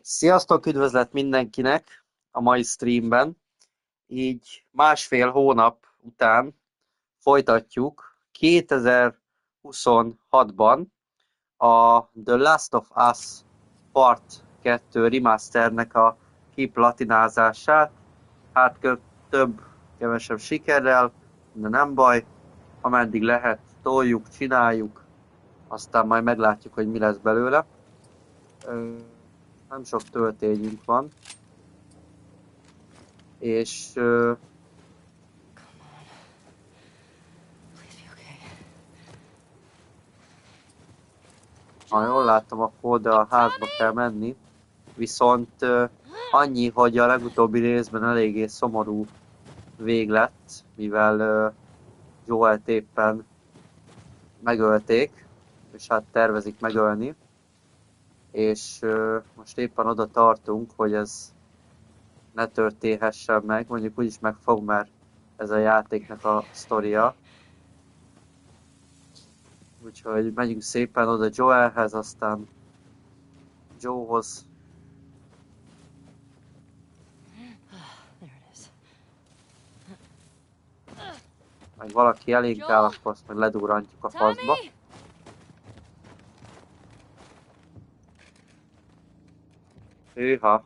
Sziasztok, üdvözlet mindenkinek a mai streamben. Így másfél hónap után folytatjuk 2026-ban a The Last of Us Part 2 remasternek a kiplatinázását. Hát több-kevesebb sikerrel, de nem baj, ameddig lehet, toljuk, csináljuk, aztán majd meglátjuk, hogy mi lesz belőle. Nem sok töltényünk van. És ha jól láttam, akkor oda a házba kell menni. Viszont annyi, hogy a legutóbbi részben eléggé szomorú vég lett, mivel Joelt éppen megölték, és hát tervezik megölni. És most éppen oda tartunk, hogy ez ne történhessen meg, mondjuk úgyis meg fog, mert ez a játéknak a sztoria. Úgyhogy megyünk szépen oda Joelhez, aztán Joehoz. Meg valaki elénk áll, akkor azt meg ledurrantjuk a faszba. Hűha!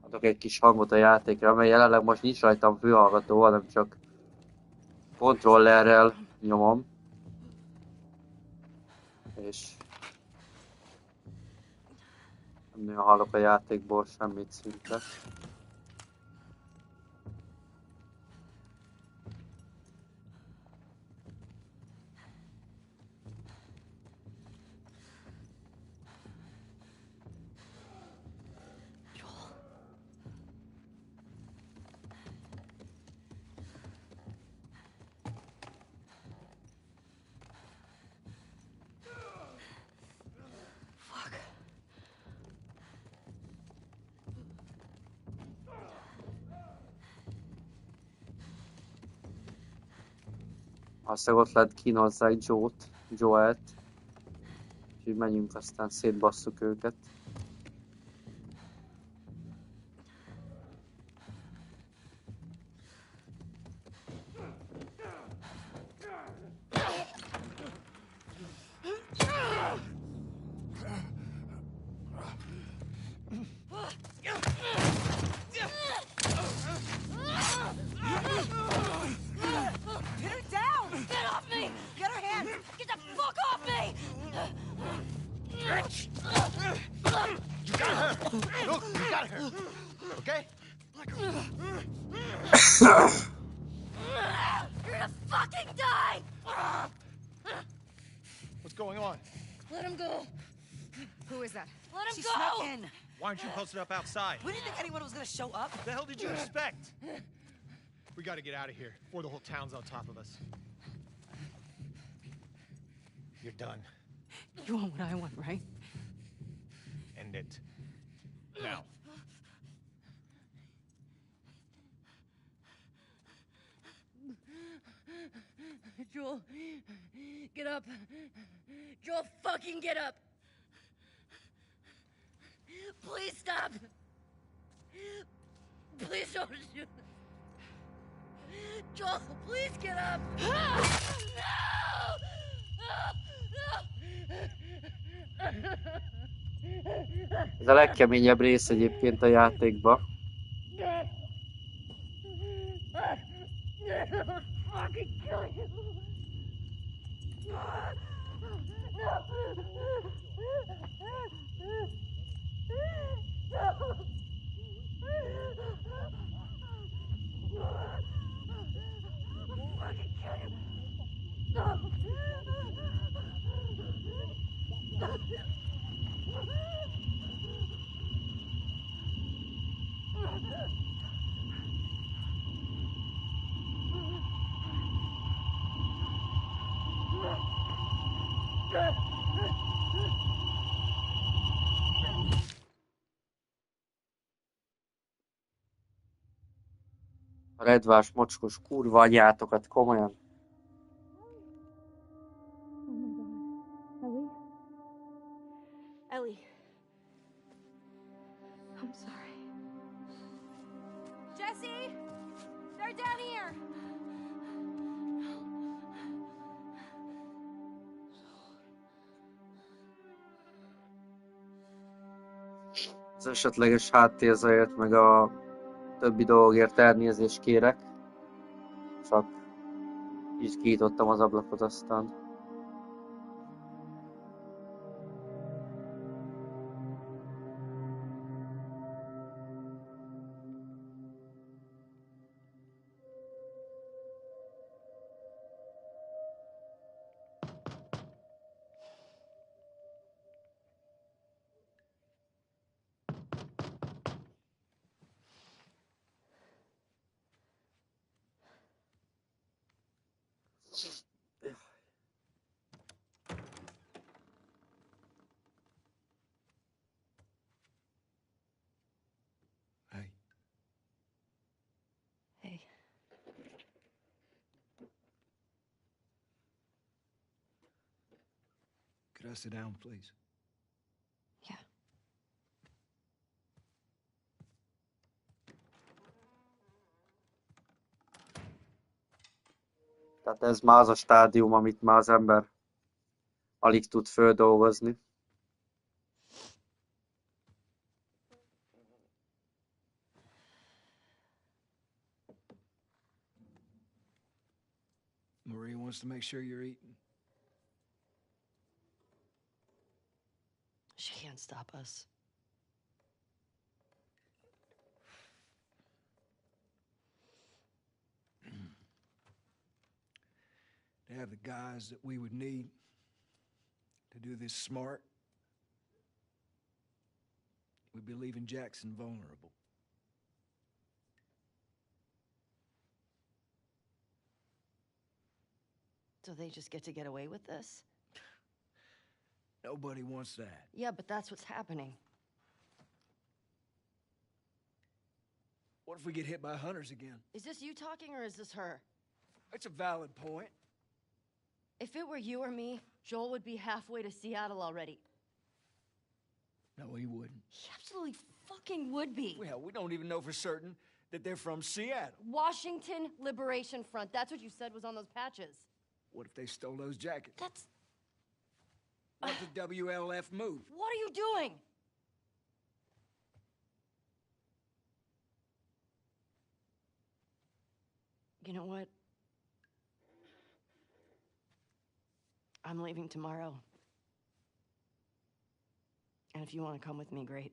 Adok egy kis hangot a játékra, mert jelenleg most nincs rajtam fülhallgató, hanem csak kontrollerrel nyomom. És nem nagyon hallok a játékból semmit szinte. Aztán ott lehet kínozzák Joelt. Úgyhogy menjünk, aztán szétbasszuk őket. Aren't you posted up outside? We didn't think anyone was gonna show up. What the hell did you expect? We gotta get out of here before the whole town's on top of us. You're done. You want what I want, right? End it. Now. Joel, get up. Joel, fucking get up. Please stop! Please don't do this! Joel, please get up! No! Ez a legkeményebb rész egyébként a játékban. Fucking kill you! A redvás, mocskos kurva anyátokat, komolyan. Ellie? Ellie? I'm sorry. Jesse! They're down here! Az esetleges háttérzajért meg a többi dolgért elnézést kérek. Csak így kinyitottam az ablakot aztán. Hey. Hey. Could I sit down, please? Yeah. Tehát ez már az a stádium, amit már az ember alig tud földolgozni. Maria wants to make sure you're eating. She can't stop us. To have the guys that we would need to do this smart, we'd be leaving Jackson vulnerable. So they just get away with this? Nobody wants that. Yeah, but that's what's happening. What if we get hit by hunters again? Is this you talking or is this her? That's a valid point. If it were you or me, Joel would be halfway to Seattle already. No, he wouldn't. He absolutely fucking would be. Well, we don't even know for certain that they're from Seattle. Washington Liberation Front. That's what you said was on those patches. What if they stole those jackets? That's... What if the WLF moved? What are you doing? You know what? I'm leaving tomorrow. And if you want to come with me, great.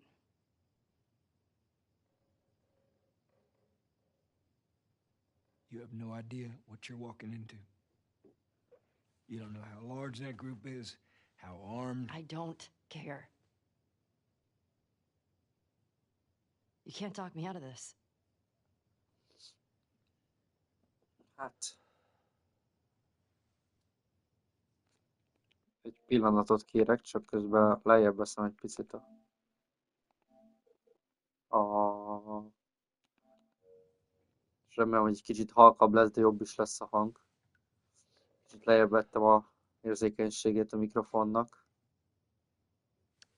You have no idea what you're walking into. You don't know how large that group is, how armed. I don't care. You can't talk me out of this. Hát... Egy pillanatot kérek, csak közben lejjebb veszem egy picit és remélem, hogy egy kicsit halkabb lesz, de jobb is lesz a hang. Kicsit lejjebb vettem a érzékenységét a mikrofonnak.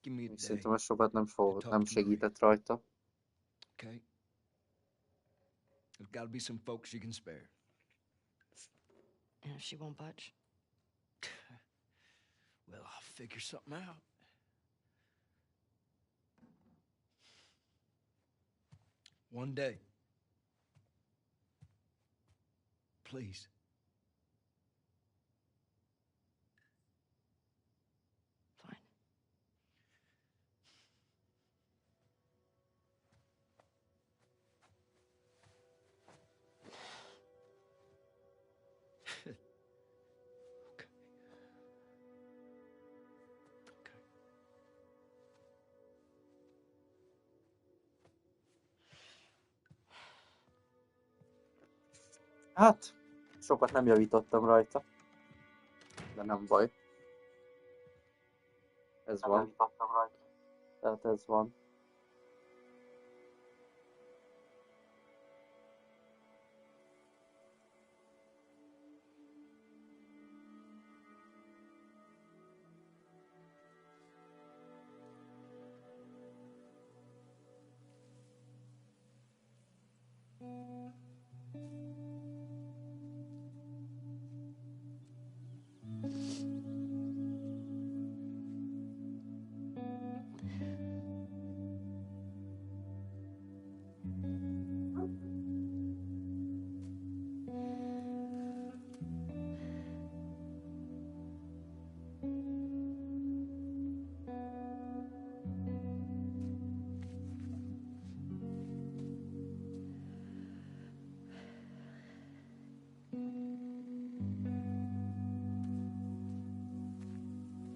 Még szerintem ez sokat nem segített rajta. Okay. There's got to be some folks you can spare. And if she won't budge? Well, I'll figure something out. One day. Please. Fine. Okay. Okay. Hát, sokat nem javítottam rajta, de nem baj. Ez van. Tehát ez van.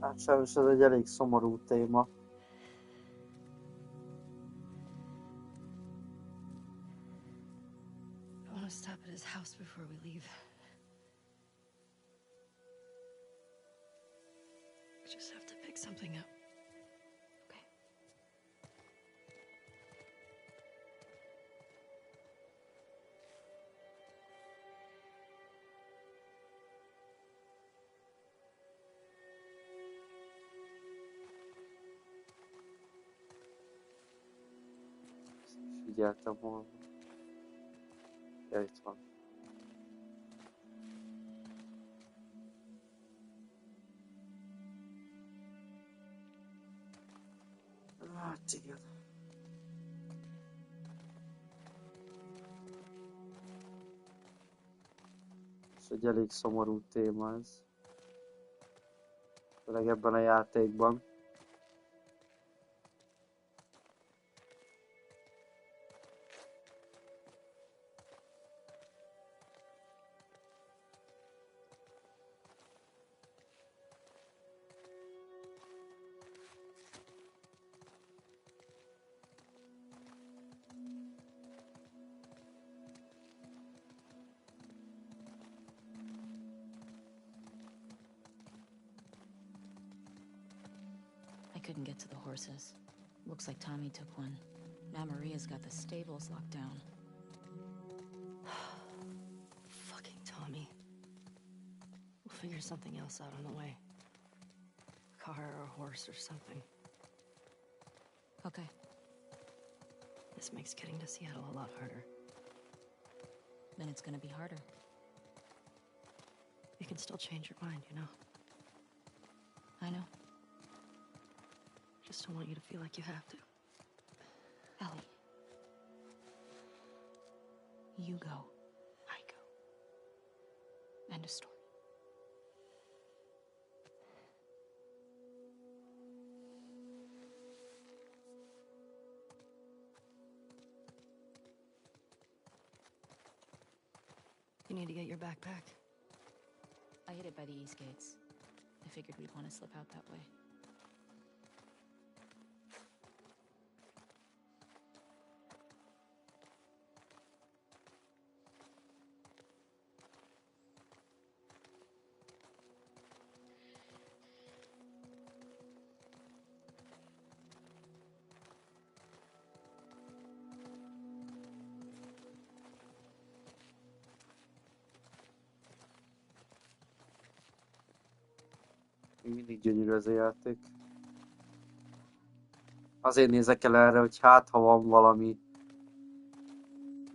Hát sajnos ez egy elég szomorú téma. I want to stop at his house before we leave. We just have to pick something up. Okay. Figyeltem volna. Ja, itt van. Hát igen. És egy elég szomorú téma ez. Főleg ebben a játékban. I couldn't get to the horses. Looks like Tommy took one. Now Maria's got the stables locked down. Fucking Tommy. We'll figure something else out on the way. A car or a horse or something. Okay. This makes getting to Seattle a lot harder. Then it's gonna be harder. You can still change your mind, you know? I know. Just don't want you to feel like you have to. Ellie. You go. I go. End of story. You need to get your backpack. I hid it by the east gates. I figured we'd want to slip out that way. Még mindig gyönyörű ez a játék. Azért nézek el erre, hogy hát ha van valami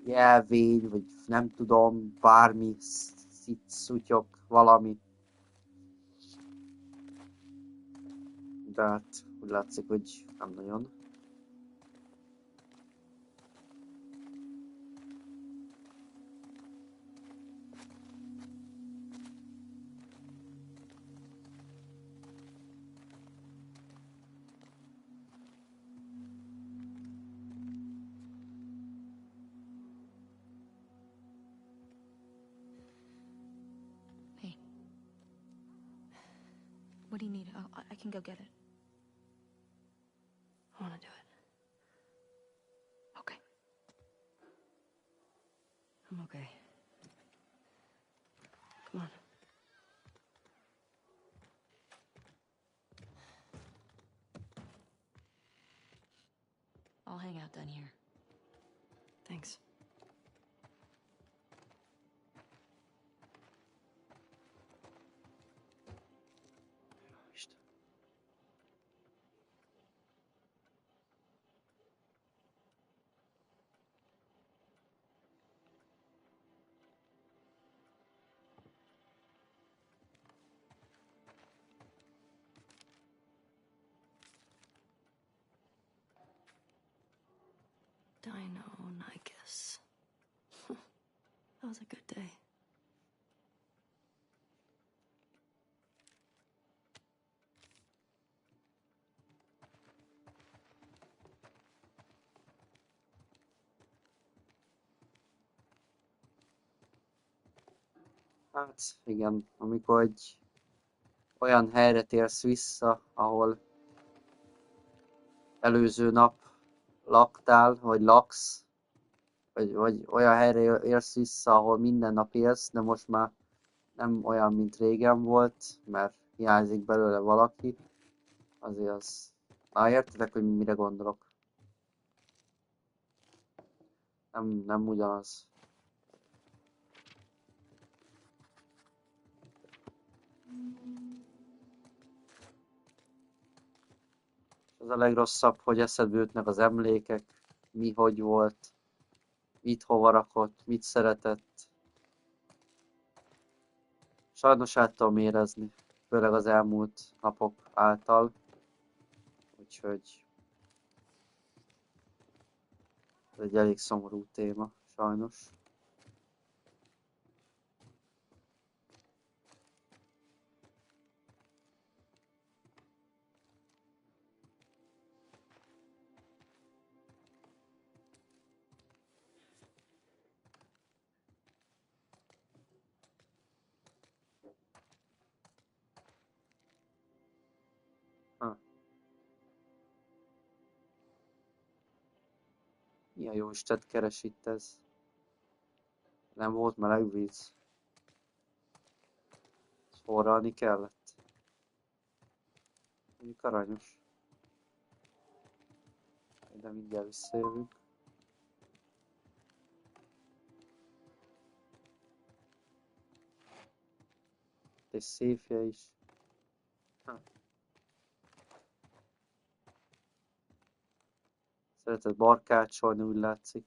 jelvény, vagy nem tudom, bármi szutyok, valami. De hát úgy látszik, hogy nem nagyon. Hey. What do you need? I can go get it. I want to do it. Okay. I'm okay. Come on. I'll hang out down here. Thanks. Dino, I guess. That was a good day. Hát igen, amikor egy olyan helyre térsz vissza, ahol előző nap laktál, vagy laksz, vagy olyan helyre érsz vissza, ahol minden nap élsz, de most már nem olyan, mint régen volt, mert hiányzik belőle valaki, azért az... értitek, hogy mire gondolok? Nem ugyanaz. Az a legrosszabb, hogy eszedbe jutnak az emlékek, mi hogy volt, mit hova rakott, mit szeretett. Sajnos át tudom érezni, főleg az elmúlt napok által, úgyhogy ez egy elég szomorú téma, sajnos. Mi a jó Istent keres itt ez? Nem volt meleg víz. Forralni kellett. Mondjuk aranyos. De mindjárt visszajövünk. Egy széfje is. Szeretett barkácsolni, úgy látszik.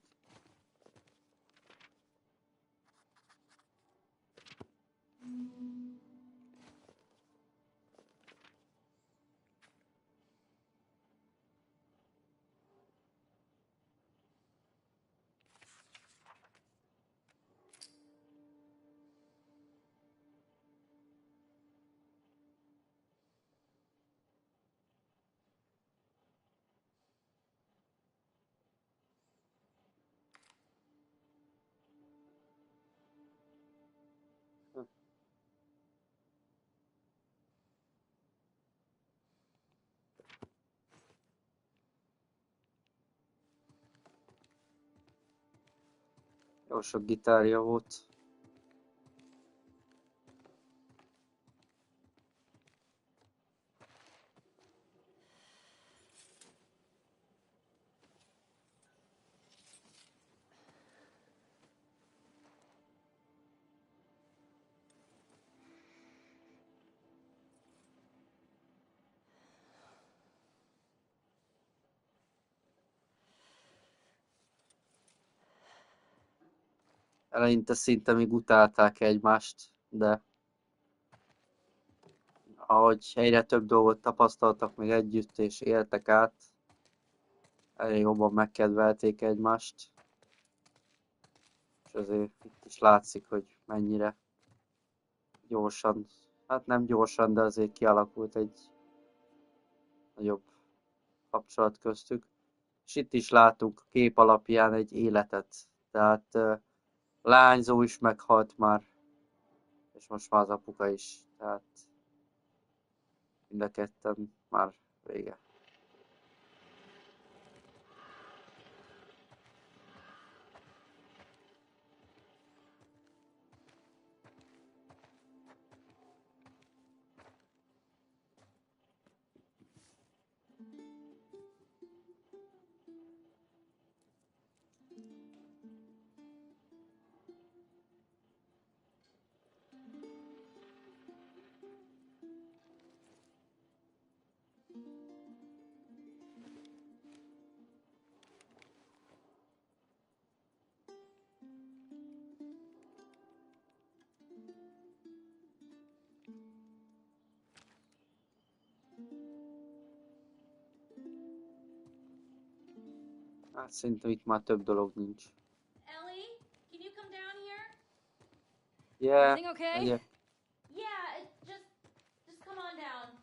Jó sok gitárja volt. Eleinte szinte még utálták egymást, de ahogy egyre több dolgot tapasztaltak meg együtt és éltek át, egyre jobban megkedvelték egymást. És azért itt is látszik, hogy mennyire gyorsan, hát nem gyorsan, de azért kialakult egy nagyobb kapcsolat köztük. És itt is látunk a kép alapján egy életet. Tehát a lányzó is meghalt már, és most már az apuka is. Tehát mind a ketten már vége. Hát szerintem itt már több dolog nincs. Ellie, can you come down here? Yeah, Everything okay? megyek. Yeah, just come on down.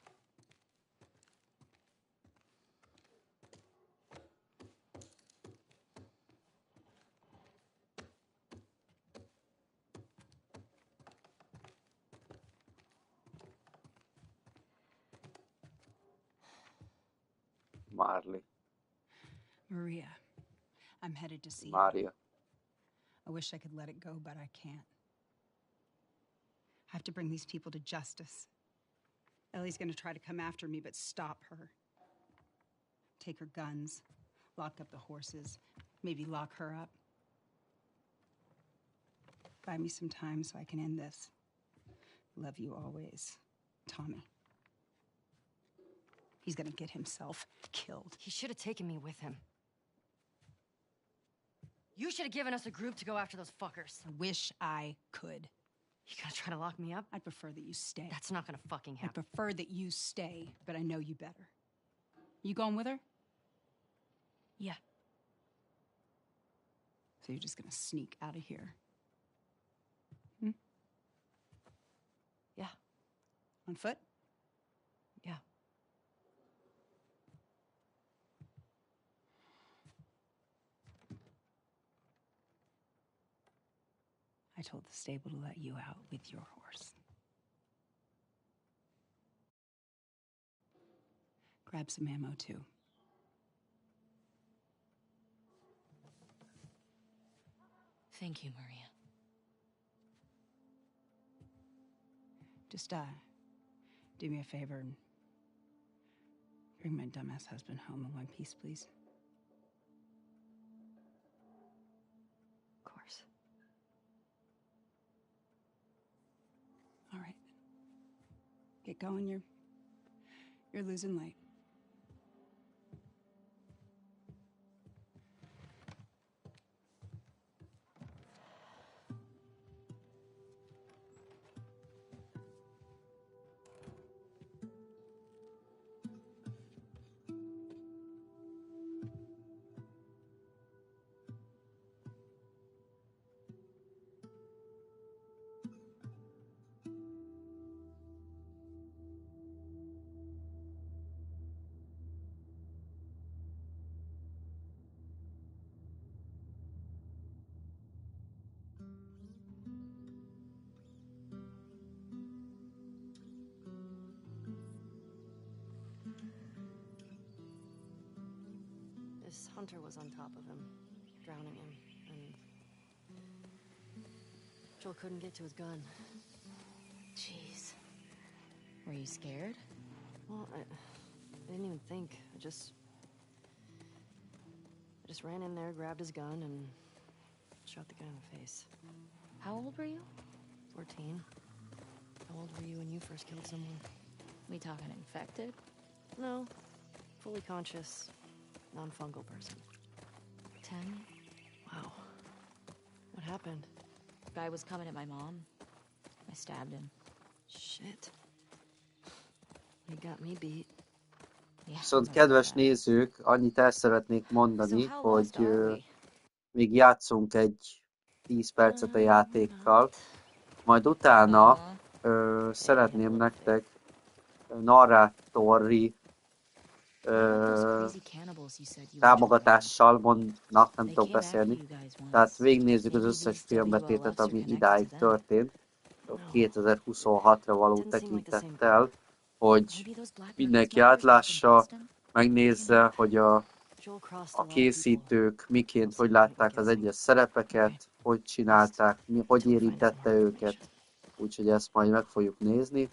Marley. Maria, I'm headed to see you. Mária. I wish I could let it go, but I can't. I have to bring these people to justice. Ellie's gonna try to come after me, but stop her. Take her guns, lock up the horses, maybe lock her up. Buy me some time so I can end this. Love you always, Tommy. He's gonna get himself killed. He should have taken me with him. You should have given us a group to go after those fuckers. I wish I could. You gonna try to lock me up? I'd prefer that you stay. That's not gonna fucking I happen. prefer that you stay, but I know you better. You going with her? Yeah. So you're just gonna sneak out of here? Yeah. On foot? Yeah. I told the stable to let you out with your horse. Grab some ammo, too. Thank you, Maria. Just, do me a favor and bring my dumbass husband home in one piece, please. Of course. All right. Get going, you're losing light. This hunter was on top of him, drowning him, and Joel couldn't get to his gun. Jeez. Were you scared? Well, I didn't even think. I just ran in there, grabbed his gun, and shot the guy in the face. How old were you? 14. How old were you when you first killed someone? We talking infected? No. Fully conscious, non-fungal person. 10? Wow. What happened? Guy was coming at my mom. I stabbed him. Shit. You got me beat. Yeah, Viszont not kedves bad. nézők, annyit el szeretnék mondani, So how hogy lost are we? még játszunk egy 10 percet a játékkal, majd utána szeretném nektek narrátori támogatással mondnak, nem tudok beszélni. Tehát végignézzük az összes filmbetétet, ami idáig történt, 2026-ra való tekintettel, hogy mindenki átlássa, megnézze, hogy a készítők miként, hogy látták az egyes szerepeket, hogy csinálták, hogy érintette őket, úgyhogy ezt majd meg fogjuk nézni.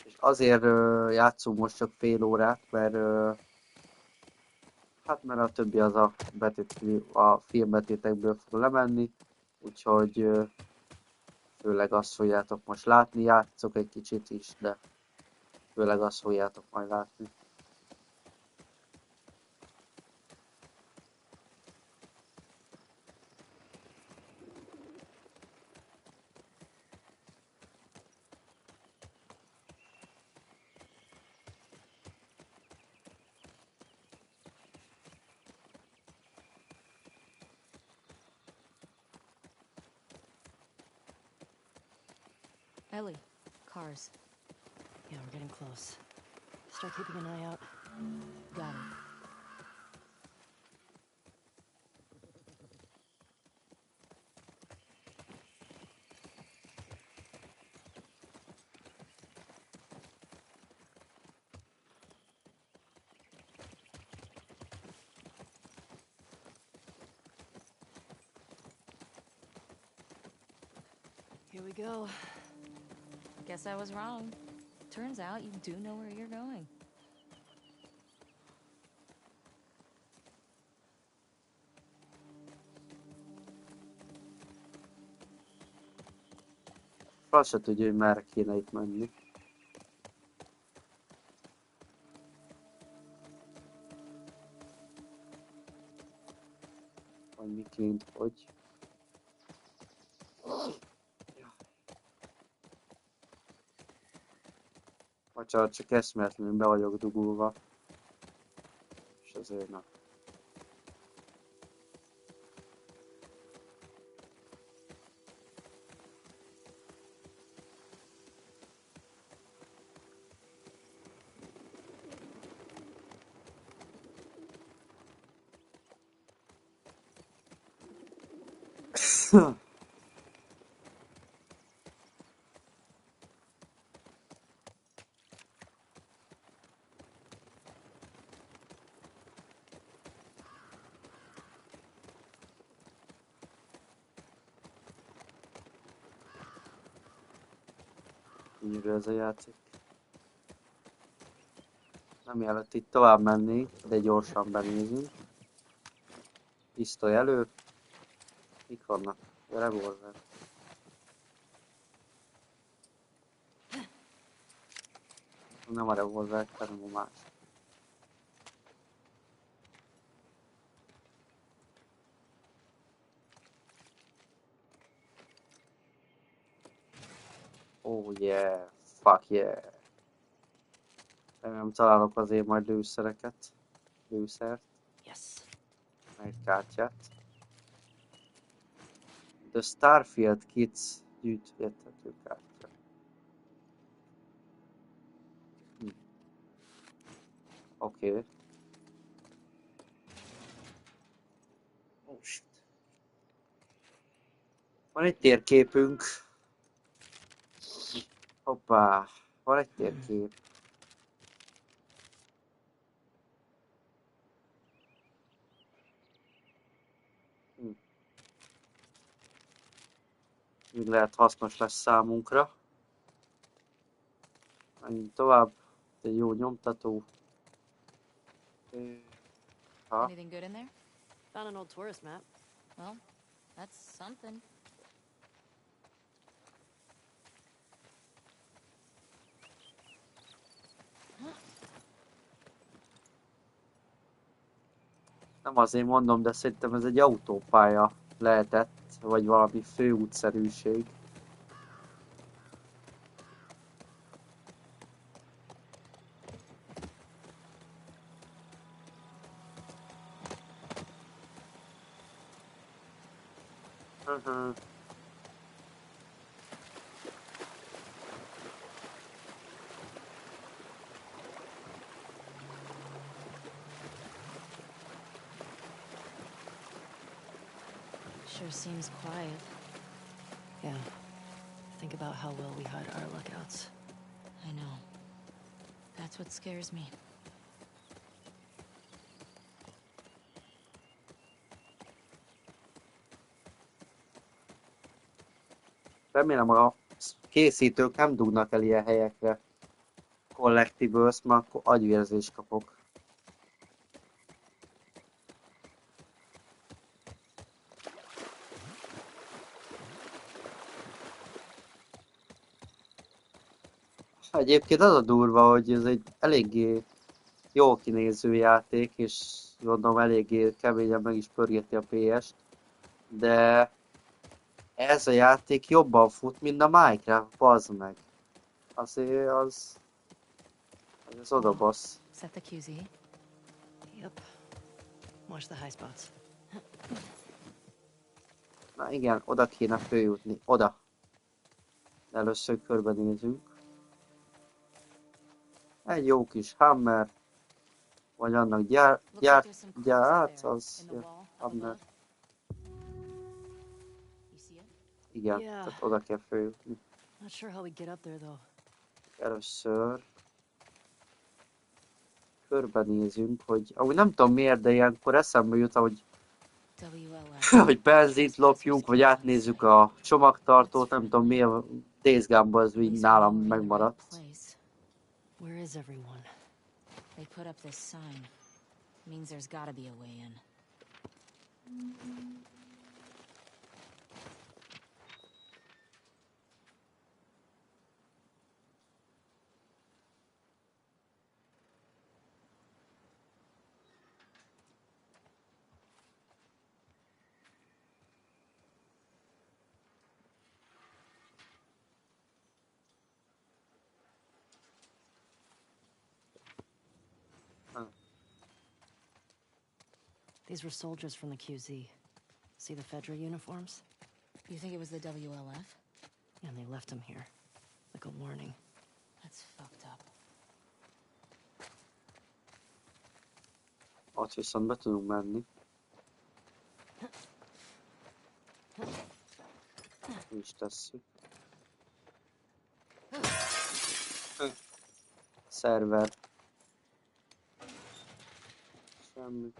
És azért játszunk most csak fél órát, mert mert a többi az a filmbetétekből fog lemenni, úgyhogy főleg azt fogjátok most látni, játszok egy kicsit is, de főleg azt fogjátok majd látni. Ellie, cars. Yeah, we're getting close. Start keeping an eye out. Got it. Here we go. Guess I was wrong. Turns out you do know where you're going. Azt se tudja, hogy merre kéne itt menni. Vagy miként, hogy. Csak eszméletlenül be vagyok dugulva. És azért na. Gyönyörű ez a játék. Nem mielőtt itt tovább mennénk, de gyorsan benézünk. Pisztoly elő. Mik vannak? A revolver. Nem a revolver, hanem a más. Oh yeah, fuck yeah. Nem találok azért majd lőszereket. Lőszert. Yes. Meg kártyát. The Starfield Kids gyűjthető kártya. Oké. Oh shit. Van egy térképünk. Hoppá, van egy térkép. Még lehet hasznos lesz számunkra. Menjünk tovább. Egy jó nyomtató. Ha. Anything good in there? Found an old tourist map. Well, that's something. Nem azért mondom, de szerintem ez egy autópálya lehetett, vagy valami főútszerűség. Sure seems quiet. Yeah. Think about how well we hide our lookouts. I know. That's what scares me. Remélem a készítők nem dugnak el ilyen helyekre collectibles, mert akkor agyvérzést kapok. Egyébként az a durva, hogy ez egy eléggé jó kinéző játék, és gondolom eléggé keményen meg is pörgeti a PS-t, de ez a játék jobban fut, mint a Minecraft, bazd meg. Azért az odabasz. Set the QZ. Yep. Watch the high spots. Na igen, oda kéne följutni, oda. De először körbenézünk. Egy jó kis hammer, vagy annak hát az hammer. Igen, tehát oda kell följutni. Not sure how we get up there though. Először körbenézünk, hogy... Ahogy nem tudom miért, de ilyenkor eszembe jut, hogy hogy benzint lopjunk, vagy átnézzük a csomagtartót, nem tudom mi a Days Gone-ban az így nálam megmaradt. Where is everyone? They put up this sign. Means there's gotta be a way in. These were soldiers from the QZ. See the Fedra uniforms? You think it was the WLF? Yeah, and they left them here. Like a warning. That's fucked up. Ott viszont be tudunk menni. Mi is tesszük. Szerver. Semmi.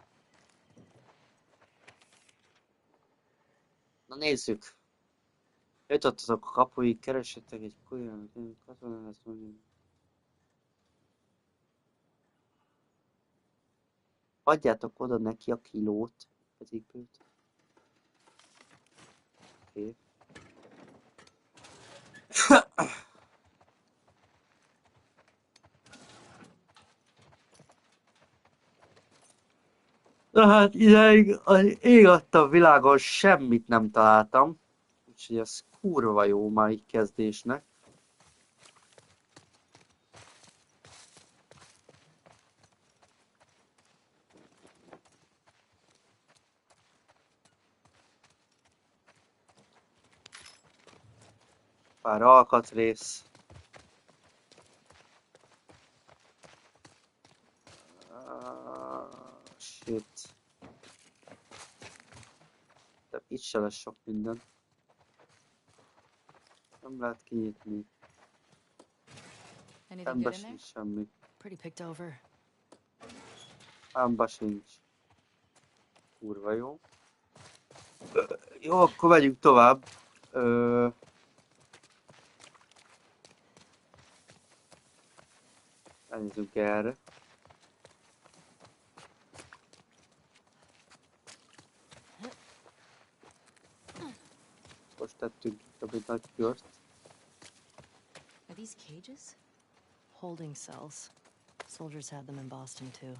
Na nézzük. Jutottatok a kapuig, keressetek egy olyan katonát, mondjuk. Adjátok oda neki a kilót, az ipőt. Oké. Na hát ideig az ég adta világon semmit nem találtam. Úgyhogy ez kurva jó már így kezdésnek. Pár alkatrész. Shit. De itt se lesz sok minden. Nem lehet kinyitni. Ember sincs semmi. Pretty picked over. Ember sincs. Kurva jó. Jó, akkor megyünk tovább. Elnézzünk erre. Most tettünk itt egy nagy kört. Are these cages? Holding cells. Soldiers had them in Boston too.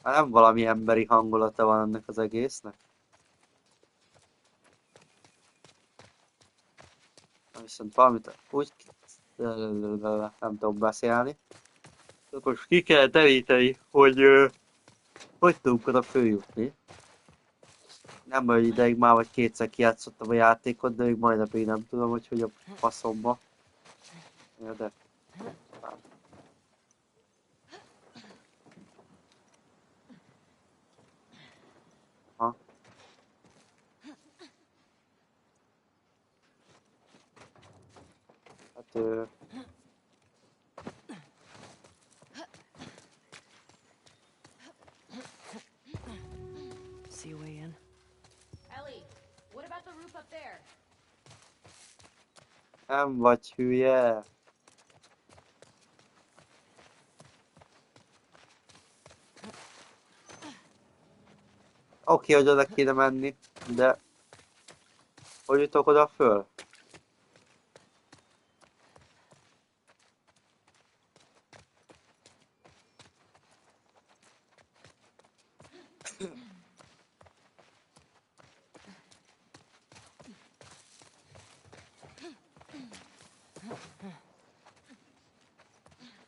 Hát nem valami emberi hangulata van ennek az egésznek. Viszont valamit úgy nem tudom beszélni. Akkor ki kell teríteni, hogy hogy tudunk oda följutni. Nem olyan ideig már vagy kétszer kijátszottam a játékot, de még majd napig nem tudom, hogy a faszomba. Ja, de... Ha. Hát See a way in? Ellie, what about the roof up there? nem vagy hülye. Oké, hogy oda kéne menni, de... Hogy jutok oda föl?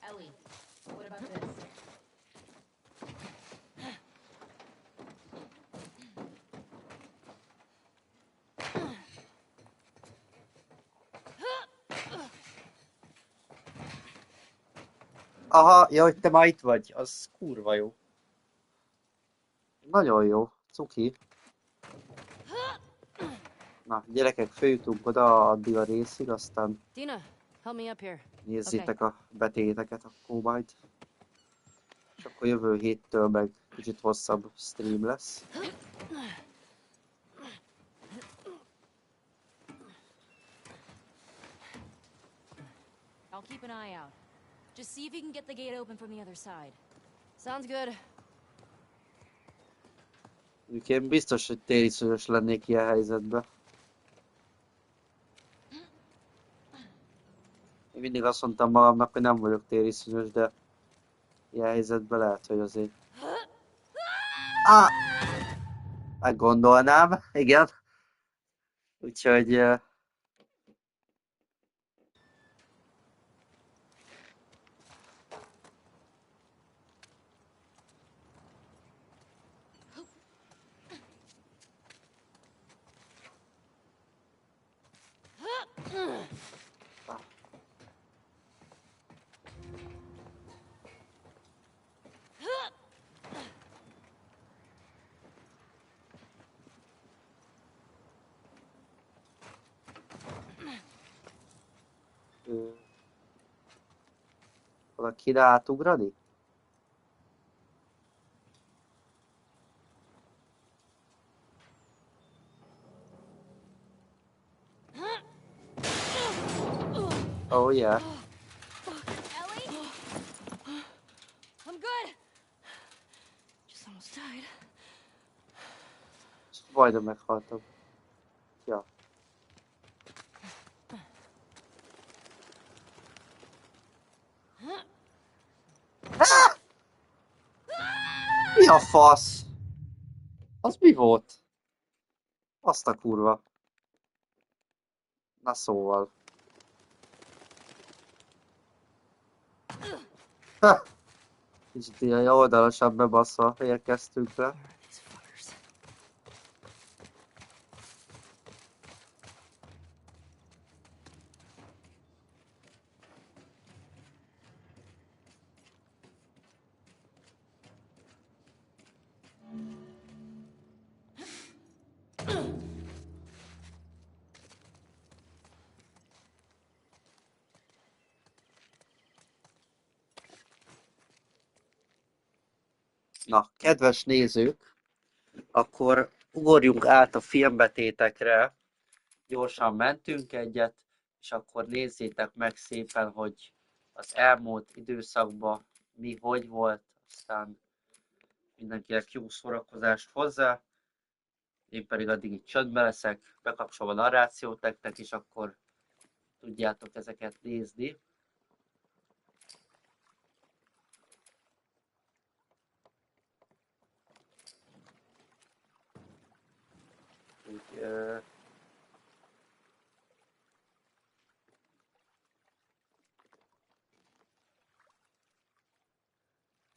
Ellie, what about this? Aha, ja, hogy te már itt vagy, az kurva jó. Nagyon jó, cuki. Na, gyerekek, följutunk oda addig a részig, aztán Dina, help me up here. nézzétek a betéteket akkor majd. akkor jövő héttől meg kicsit hosszabb stream lesz. I'll keep an eye out. Just see if you can get the gate open from the other side. Sounds good. Mondjuk én biztos, hogy tériszonyos lennék ilyen helyzetben. Én mindig azt mondtam magamnak, hogy nem vagyok tériszonyos, de ilyen helyzetben lehet, hogy azért... Meggondolnám, igen. Úgyhogy... Valaki rá átugrani? Oh yeah. Ellie? I'm good. Just almost died. Majdnem meghaltam. Ja. Mi a fasz? Az mi volt? Azt a kurva. Na szóval. Kicsit ilyen oldalasan bebaszva érkeztünk le. Na, kedves nézők, akkor ugorjunk át a filmbetétekre. Gyorsan mentünk egyet, és akkor nézzétek meg szépen, hogy az elmúlt időszakban mi hogy volt, aztán mindenkinek jó szórakozást hozzá. Én pedig addig itt csöndben leszek, bekapcsolva a narrációt nektek, és akkor tudjátok ezeket nézni. Úgy,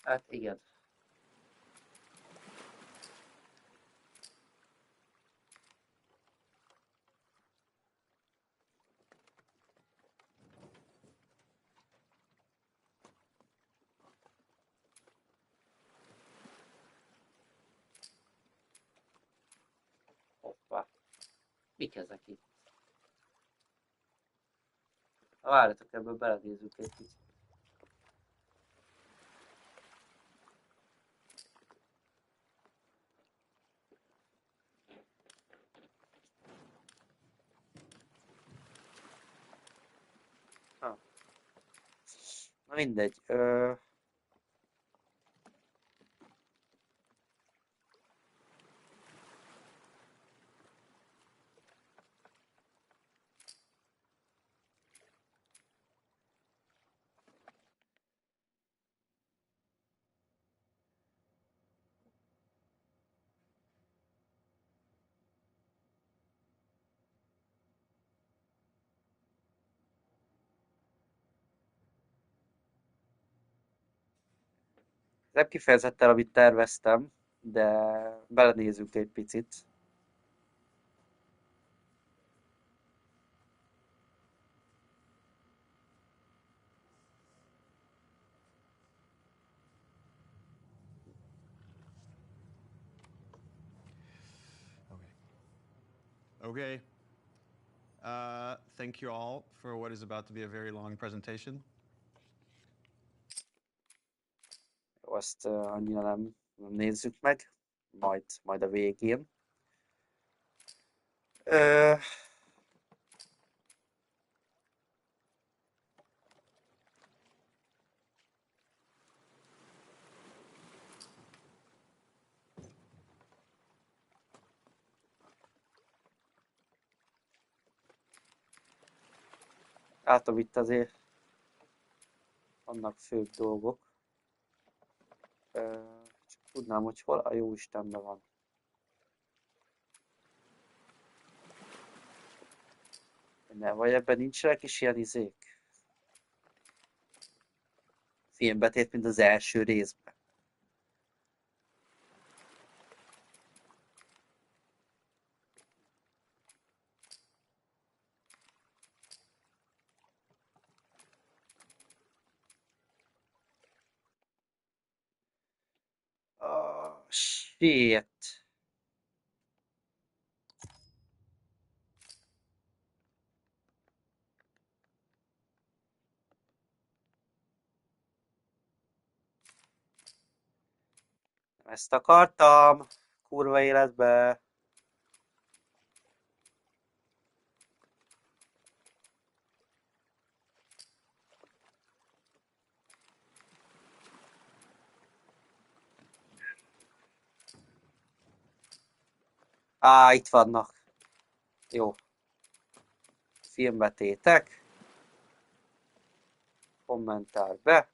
hát igen. Hoppá. Mik ezek itt? Na várjatok, ebből belenézzük egy kicsit. Na mindegy. Nem kifejezetten, amit terveztem, de belenézünk egy picit. Okay. Thank you all for what is about to be a very long presentation. Azt annyira nem nézzük meg, majd a végén. Ö, Látom itt azért vannak főbb dolgok. Csak tudnám, hogy hol a jó Istenben van. Ne, vagy ebben nincsenek is ilyen izék? Filmbetét, mint az első részben. Oh, shit. Ezt akartam, kurva életbe. Itt vannak. Jó. Filmbetétek. Kommentár be.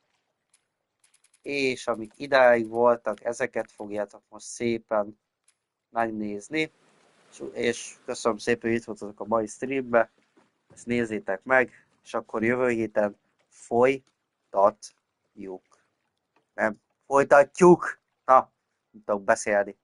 És amik idáig voltak, ezeket fogjátok most szépen megnézni. És köszönöm szépen, hogy itt voltatok a mai streambe. Ezt nézzétek meg, és akkor jövő héten folytatjuk. Nem, folytatjuk! Na, nem tudok beszélni.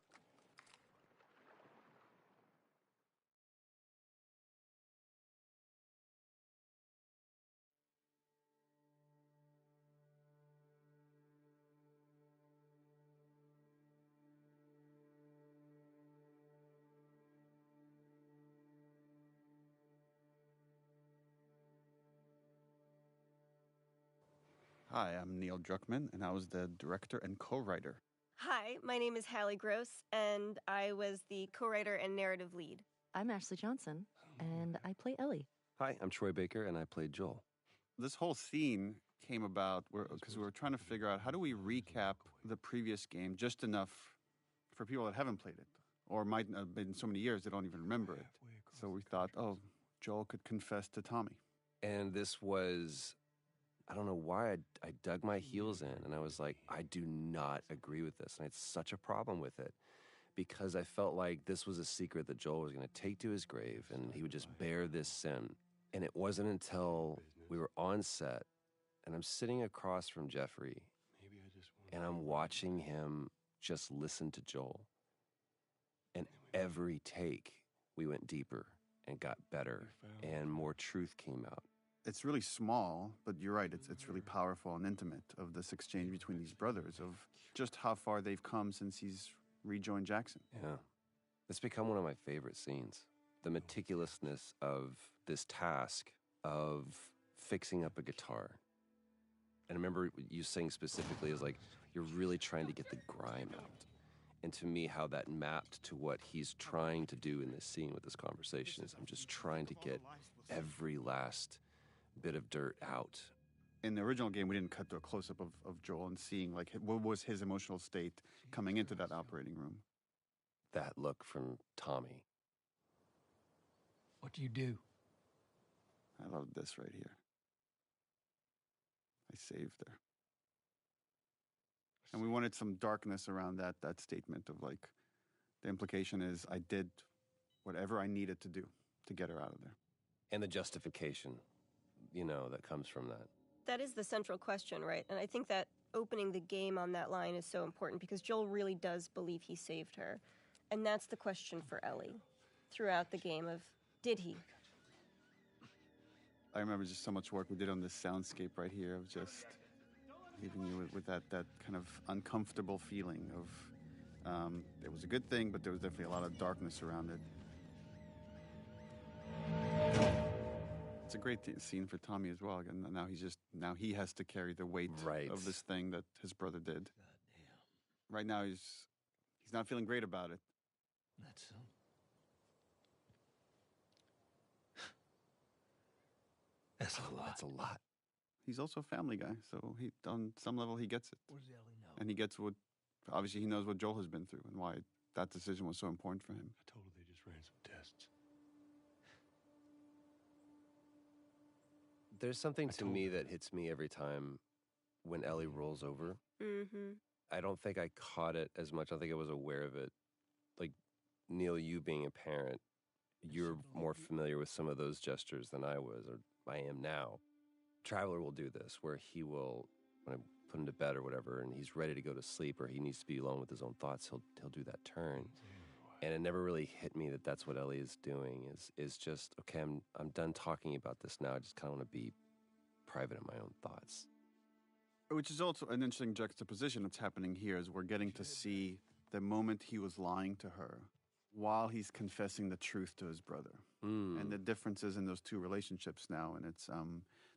Hi, I'm Neil Druckmann, and I was the director and co-writer. Hi, my name is Hallie Gross, and I was the co-writer and narrative lead. I'm Ashley Johnson, and I play Ellie. Hi, I'm Troy Baker, and I played Joel. This whole scene came about because we were trying to figure out how do we recap the previous game just enough for people that haven't played it, or might not have been so many years they don't even remember it. So we thought, oh, Joel could confess to Tommy. And this was, I don't know why I dug my heels in, and I was like, I do not agree with this. And I had such a problem with it because I felt like this was a secret that Joel was going to take to his grave, and he would just bear this sin. And it wasn't until we were on set, and I'm sitting across from Jeffrey, and I'm watching him just listen to Joel. And every take, we went deeper and got better, and more truth came out. It's really small, but you're right, it's really powerful and intimate of this exchange between these brothers, of just how far they've come since he's rejoined Jackson. Yeah. It's become one of my favorite scenes. The meticulousness of this task of fixing up a guitar. And I remember you saying specifically is like, you're really trying to get the grime out. And to me, how that mapped to what he's trying to do in this scene with this conversation is I'm just trying to get every last bit of dirt out. In the original game, we didn't cut to a close-up of Joel and seeing like what was his emotional state coming into that operating room. That look from Tommy. What do you do? I love this right here. I saved her. And we wanted some darkness around that statement of like, the implication is I did whatever I needed to do to get her out of there. And the justification, you know, that comes from that. That is the central question, right? And I think that opening the game on that line is so important because Joel really does believe he saved her. And that's the question for Ellie throughout the game of, did he? I remember just so much work we did on this soundscape right here of just leaving you with that kind of uncomfortable feeling of, it was a good thing, but there was definitely a lot of darkness around it. It's a great scene for Tommy as well. And now he has to carry the weight of this thing that his brother did. right now he's not feeling great about it. That's that's a lot. That's a lot. He's also a family guy, so he, on some level, he gets it. What does Ellie know? And he gets what, obviously he knows what Joel has been through and why that decision was so important for him. I told her they just ran some tests. There's something to me that hits me every time when Ellie rolls over. Mm-hmm. I don't think I caught it as much. I think I was aware of it. Like, Neil, you being a parent, you're more familiar with some of those gestures than I was, or I am now. Traveler will do this, where he will, when I put him to bed or whatever, and he's ready to go to sleep, or he needs to be alone with his own thoughts, he'll do that turn. And it never really hit me that that's what Ellie is doing, is just, okay, I'm done talking about this now. I just kind of want to be private in my own thoughts. Which is also an interesting juxtaposition that's happening here, is we're getting to see the moment he was lying to her while he's confessing the truth to his brother. And the differences in those two relationships now. And it's,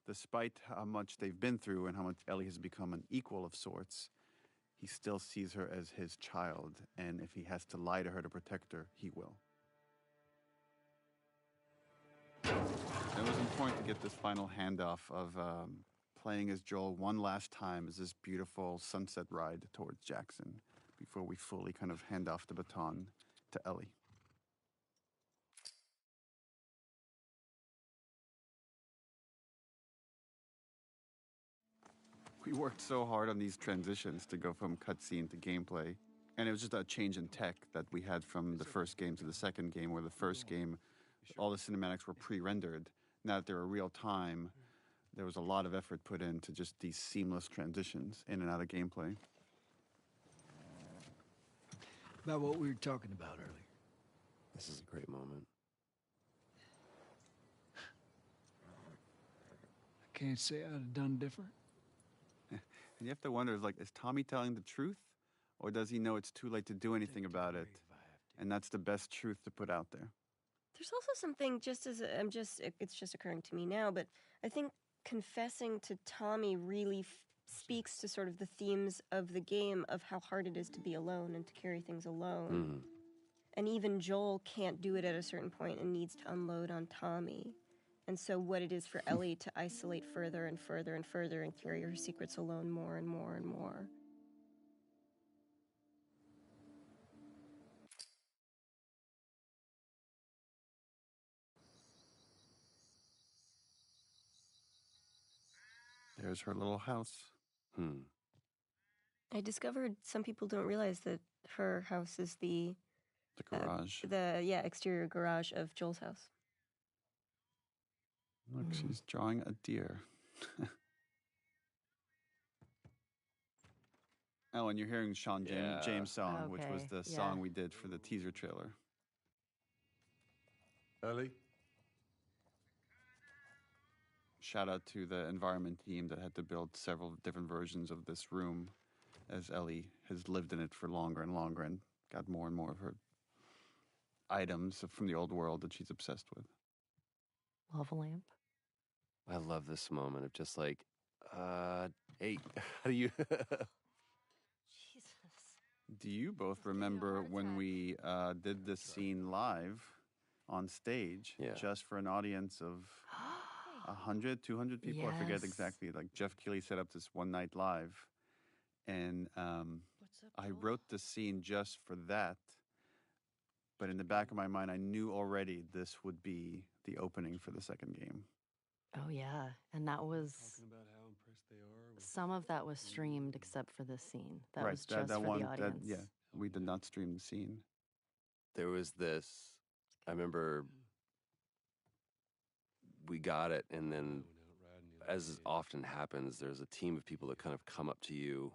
despite how much they've been through and how much Ellie has become an equal of sorts, he still sees her as his child. And if he has to lie to her to protect her, he will. It was important to get this final handoff of playing as Joel one last time as this beautiful sunset ride towards Jackson before we fully kind of hand off the baton to Ellie. We worked so hard on these transitions to go from cutscene to gameplay. And it was just a change in tech that we had from the first game to the second game, where the first game, all the cinematics were pre-rendered. Now that they were real time, there was a lot of effort put into just these seamless transitions in and out of gameplay. About what we were talking about earlier. This is a great moment. I can't say I'd have done different. And you have to wonder, is Tommy telling the truth? Or does he know it's too late to do anything about it? And that's the best truth to put out there. There's also something, it's just occurring to me now, but I think confessing to Tommy really speaks to sort of the themes of the game, of how hard it is to be alone and to carry things alone. And even Joel can't do it at a certain point and needs to unload on Tommy. And so what it is for Ellie to isolate further and further and further and carry her secrets alone more and more and more. There's her little house. I discovered some people don't realize that her house is the garage. Exterior garage of Joel's house. Look, she's drawing a deer. Oh, and you're hearing Sean James' song, which was the song we did for the teaser trailer. Ellie? Shout out to the environment team that had to build several different versions of this room, as Ellie has lived in it for longer and longer and got more and more of her items from the old world that she's obsessed with. Lava lamp. I love this moment of just like, hey, how do you... Jesus. Do you both remember when we did this scene live on stage, just for an audience of 100, 200 people? I forget exactly. Like, Jeff Keighley set up this one night live, and I wrote the scene just for that. But in the back of my mind, I knew already this would be the opening for the second game. Oh, yeah. And that was... Some of that was streamed except for this scene. That was just for the audience. We did not stream the scene. There was this... I remember we got it, and then, as often happens, there's a team of people that kind of come up to you,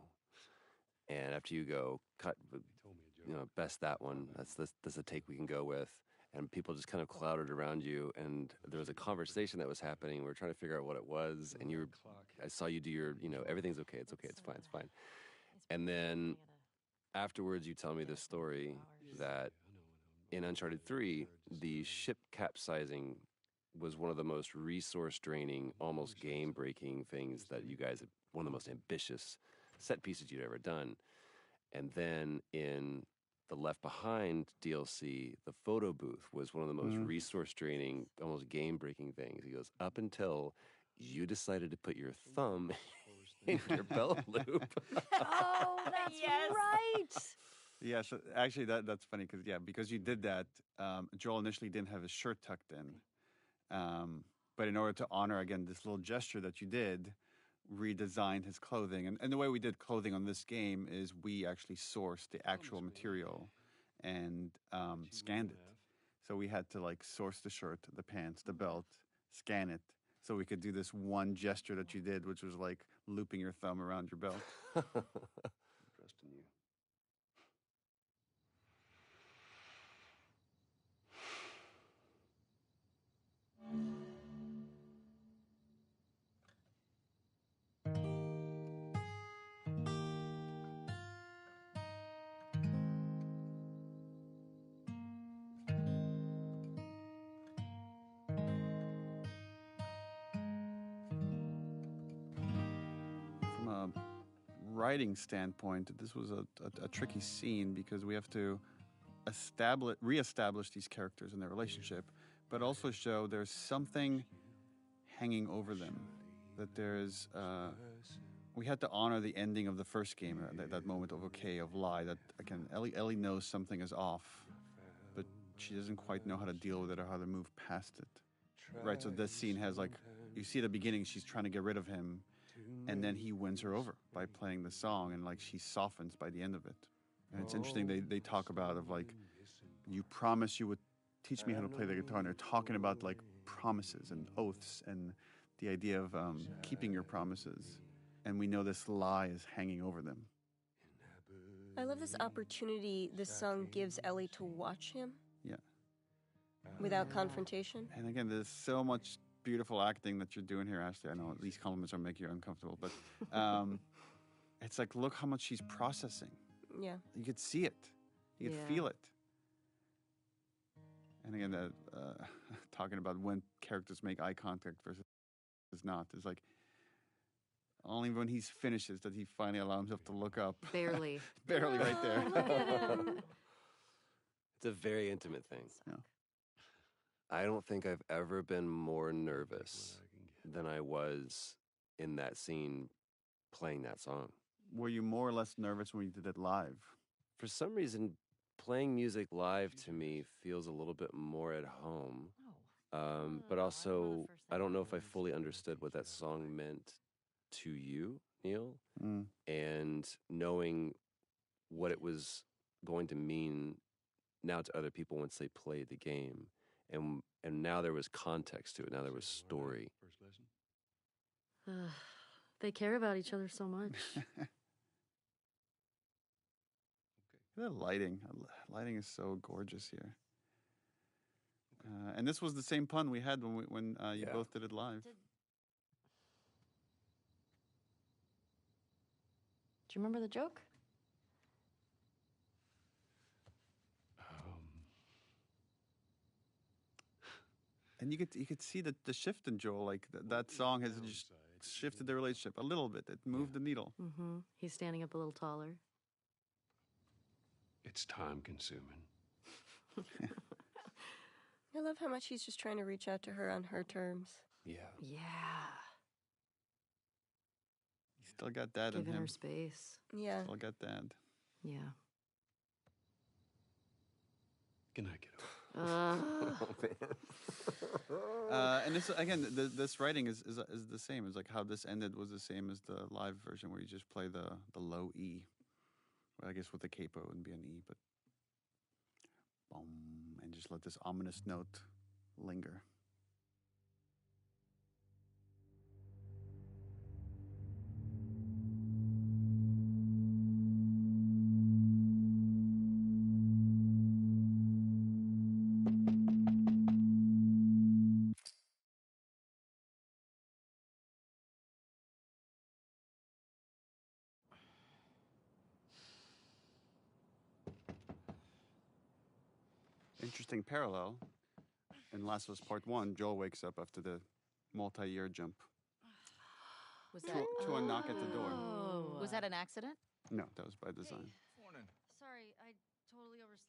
and after you go, cut, best that one. That's a take we can go with. And people just kind of clouded around you, and there was a conversation that was happening. We were trying to figure out what it was, and I saw you do your, everything's okay, it's okay, it's fine. And then afterwards, you tell me this story that in Uncharted 3, the ship capsizing was one of the most resource-draining, almost game-breaking things that you guys, one of the most ambitious set pieces you'd ever done. And then in the Left Behind DLC, the photo booth was one of the most resource draining, almost game breaking things. He goes, up until you decided to put your thumb in your belt loop. Oh, that's right. Yeah, so actually that's funny because you did that, Joel initially didn't have his shirt tucked in. But in order to honor, again, this little gesture that you did, redesigned his clothing. And the way we did clothing on this game is we actually sourced the actual material and scanned it. So we had to like source the shirt, the pants, the belt, scan it, so we could do this one gesture that you did, which was like looping your thumb around your belt. Trust in you. From a writing standpoint, this was a tricky scene because we have to reestablish these characters and their relationship, but also show there's something hanging over them. That there's, we had to honor the ending of the first game, that moment of okay, of lie, that again, Ellie knows something is off, but she doesn't quite know how to deal with it or how to move past it. Right, so this scene has like, you see at the beginning, she's trying to get rid of him, and then he wins her over by playing the song, and like she softens by the end of it. And it's interesting, they talk about of like, you promised you would teach me how to play the guitar, and they're talking about like promises and oaths and the idea of keeping your promises. And we know this lie is hanging over them. I love this opportunity this song gives Ellie to watch him. Yeah. Without confrontation. And again, there's so much beautiful acting that you're doing here, Ashley. I know these compliments are making you uncomfortable, but it's like, look how much she's processing. Yeah. You could see it. You could feel it. And again, talking about when characters make eye contact versus not, is like only when he finishes that he finally allows himself to look up. Barely. Barely right there. It's a very intimate thing. Yeah. I don't think I've ever been more nervous than I was in that scene playing that song. Were you more or less nervous when you did it live? For some reason, playing music live to me feels a little bit more at home. But also, I don't know if I fully understood what that song meant to you, Neil. And knowing what it was going to mean now to other people once they played the game. And now there was context to it. Now there was story. They care about each other so much. The lighting. Lighting is so gorgeous here. And this was the same pun we had when you both did it live. Do you remember the joke? And you could see the shift in Joel. Like that song has just shifted the relationship a little bit. It moved the needle. Mm-hmm. He's standing up a little taller. It's time consuming. I love how much he's just trying to reach out to her on her terms. Yeah. Yeah. He still got dad in Giving him. her space. Yeah. Still got dad. Yeah. Good night, kiddo. And this again, this writing is the same. It's like how this ended was the same as the live version, where you just play the low E. Well, I guess with the capo it wouldn't be an E, but boom, and just let this ominous note linger. Interesting parallel. In Last of Us Part 1, Joel wakes up after the multi-year jump. Was To a knock at the door. Was that an accident? No, that was by design.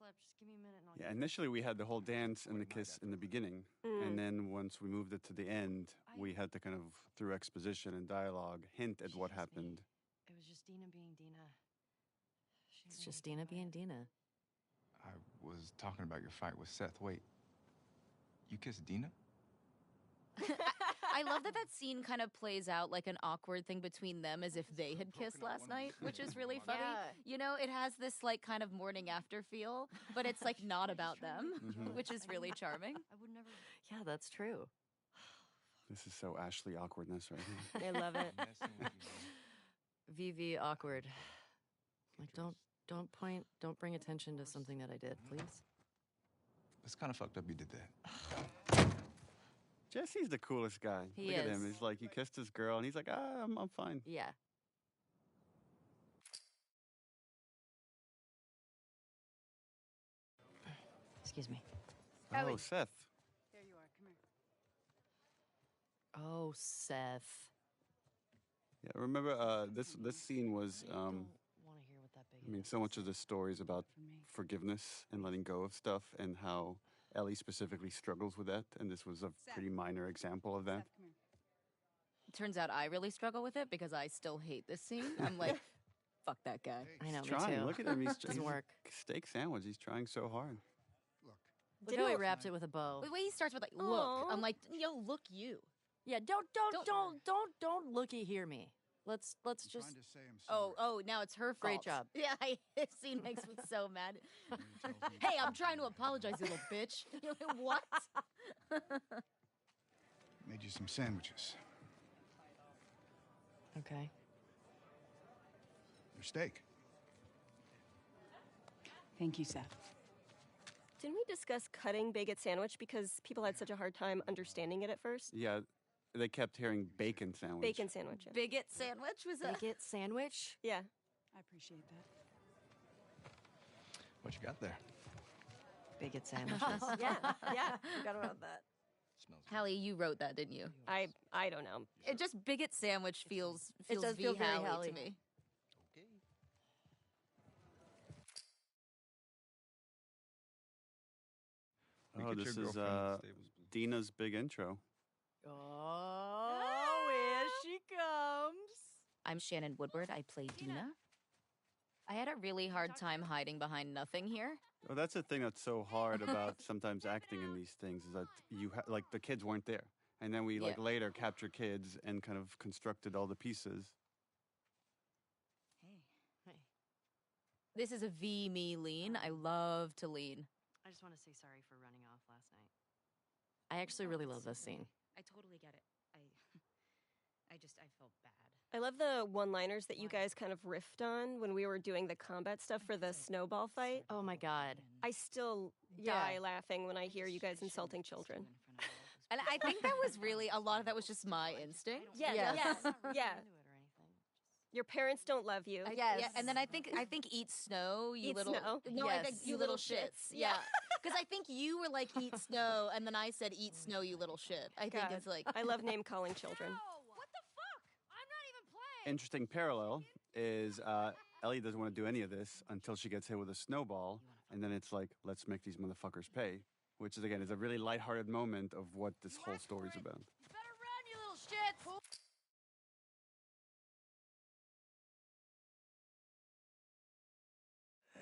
slept. Just give me a minute and I'll Yeah, initially we had the whole dance and the kiss in the beginning, and then once we moved it to the end, we had to kind of, through exposition and dialogue, hint at what happened. It was just Dina being Dina. It's just Dina being Dina. I was talking about your fight with Seth. Wait, you kissed Dina? I love that scene kind of plays out like an awkward thing between them as if they had kissed last night, which is really funny. Yeah. You know, it has this like kind of morning after feel, but it's like not about them, which is really charming. I would never. Yeah, that's true. This is so Ashley awkwardness right here. I love it. VV awkward. Like, don't point, don't bring attention to something that I did, please. It's kind of fucked up you did that. Jesse's the coolest guy. He Look at him. is. He's like, he kissed his girl, and he's like, I'm fine. Yeah. Excuse me. Oh, Seth. There you are. Come here. Oh, Seth. Yeah, remember this scene was, I don't want to hear what that big. I mean, so much of the story is about forgiveness and letting go of stuff, and how Ellie specifically struggles with that, and this was a pretty minor example of that. Seth, come here. Turns out I really struggle with it because I still hate this scene. I'm like, fuck that guy. I know, He's me trying. too. Look at him. He's Doesn't work. Steak sandwich. He's trying so hard. Look how he wrapped it with a bow. The way he starts with like, look. Aw. I'm like, yo, look you. Yeah, don't looky hear me. Let's just. Oh, now it's her fault. Great job. Yeah, this scene makes me so mad. Hey, I'm trying to apologize, you little bitch. You're like, what? Made you some sandwiches. Okay. Your steak. Thank you, Seth. Didn't we discuss cutting Baguette sandwich because people had such a hard time understanding it at first? Yeah, they kept hearing bacon sandwich. Bacon sandwich. Yeah. Bigot sandwich was a. Bigot sandwich. Yeah. I appreciate that. What you got there? Bigot sandwiches. Yeah. Yeah. Forgot about that. Smells Hallie, you wrote that, didn't you? I don't know. It just bigot sandwich feels It does V feel very Hallie Hallie. to me. We Oh, get this your is girlfriend at the stables, please. Dina's big intro. Oh, here she comes. I'm Shannon Woodward. I play Dina. I had a really hard time hiding behind nothing here. Well, that's the thing that's so hard about sometimes acting in these things, is that like the kids weren't there, and then we like Yeah. later captured kids and kind of constructed all the pieces. Hey, This is a V me lean. I love to lean. I just want to say sorry for running off last night. I actually really love this scene. I totally get it. I felt bad. I love the one-liners that you guys kind of riffed on when we were doing the combat stuff for the snowball fight. Oh my God. I still die laughing when I hear you guys insulting children. And I think that was really, a lot of that was just my instinct. Yeah, Yes. yeah. Your parents don't love you. Yes. Yeah, and then I think eat snow, you Eat little. snow. No, I Yes. think you little shits. Yeah. Because I think you were like eat snow, and then I said eat snow, you little shit. I think God. it's like. I love name calling children. What the fuck? I'm not even playing. Interesting parallel is Ellie doesn't want to do any of this until she gets hit with a snowball, and then it's like, let's make these motherfuckers pay, which is again is a really lighthearted moment of what this whole story's about. Better run, you little shits.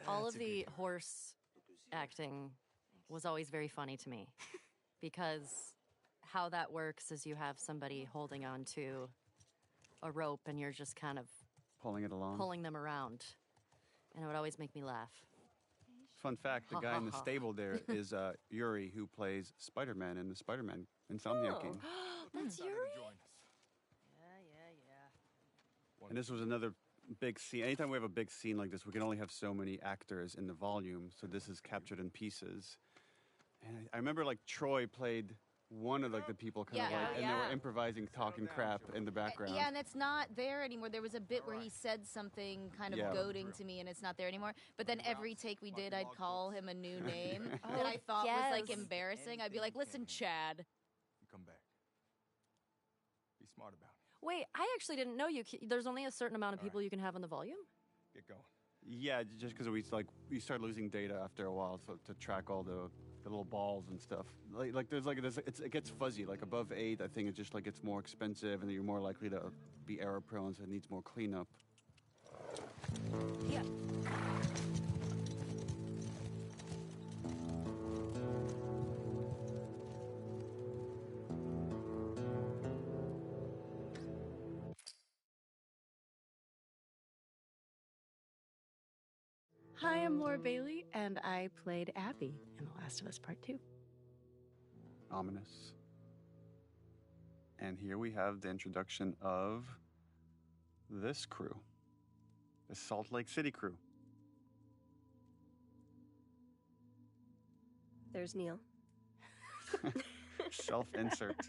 All of the horse acting was always very funny to me because how that works is you have somebody holding on to a rope and you're just kind of Pulling it along. pulling them around. And it would always make me laugh. Fun fact, the guy in the stable there is Yuri, who plays Spider-Man in the Spider-Man Insomniac game. That's Yuri? And this was another big scene. Anytime we have a big scene like this, we can only have so many actors in the volume, so this is captured in pieces. And I remember like Troy played one of like the people kind of Yeah. like, and they were improvising, talking crap in the background. Yeah, and it's not there anymore. There was a bit where he said something kind of Yeah. goading to me, and it's not there anymore. But then every take we did, I'd call him a new name Oh, that I thought was like yes. embarrassing. I'd be like, "Listen, Chad." You come back. Be smart about it. Wait, I actually didn't know there's only a certain amount of people you can have in the volume? Get going. Yeah, just because we start losing data after a while, so to track all the little balls and stuff. It gets fuzzy. Like above 8, I think it just like gets more expensive, and you're more likely to be error prone, so it needs more cleanup. Yeah. Hi, I'm Laura Bailey, and I played Abby in The Last of Us Part 2. Ominous. And here we have the introduction of this crew, the Salt Lake City crew. There's Neil. Self-insert.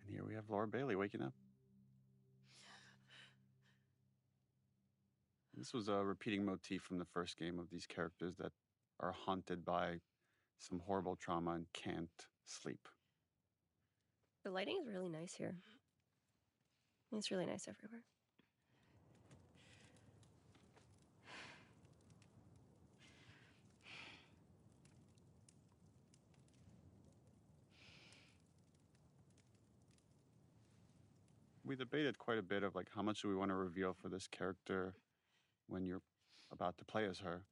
And here we have Laura Bailey waking up. This was a repeating motif from the first game of these characters that are haunted by some horrible trauma and can't sleep. The lighting is really nice here. It's really nice everywhere. We debated quite a bit of like how much do we want to reveal for this character when you're about to play as her,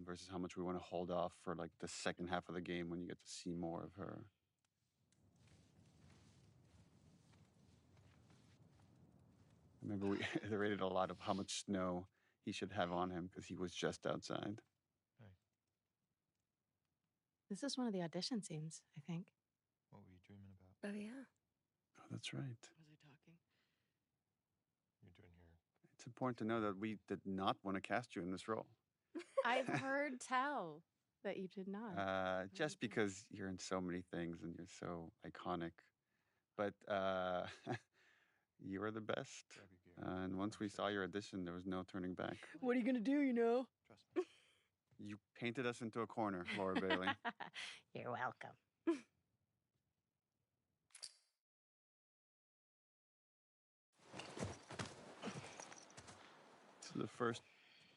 versus how much we want to hold off for like the second half of the game when you get to see more of her. I remember we iterated a lot of how much snow he should have on him because he was just outside. This is one of the audition scenes, I think. What were you dreaming about? Oh, yeah. Oh, that's right. Was I talking? You're doing here. It's important to know that we did not want to cast you in this role. I've heard tell that you did not. Just because you're in so many things and you're so iconic. But you are the best. And once we saw your audition, there was no turning back. What are you going to do, you know? Trust me. You painted us into a corner, Laura Bailey. You're welcome. This is the first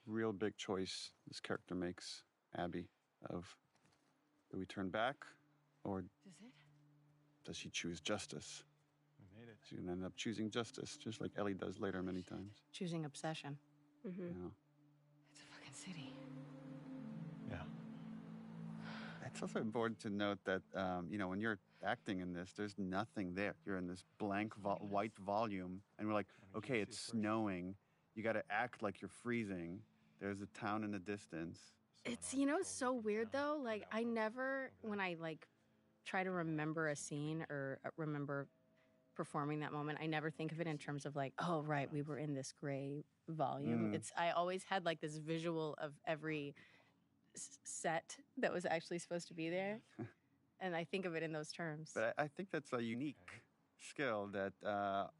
real big choice this character makes, Abby, of do we turn back or does she choose justice? We made it. She's going to end up choosing justice, just like Ellie does later many times. Choosing obsession. Mm-hmm. Yeah. It's a fucking city. Yeah. It's also important to note that, when you're acting in this, there's nothing there. You're in this blank white volume, and we're like, okay, it's snowing. You got to act like you're freezing. There's a town in the distance. It's, so weird, though. Like, I never, when I, try to remember a scene or remember performing that moment, I never think of it in terms of, oh, right, we were in this gray volume. I always had, this visual of every set that was actually supposed to be there. And I think of it in those terms. But I think that's a unique skill that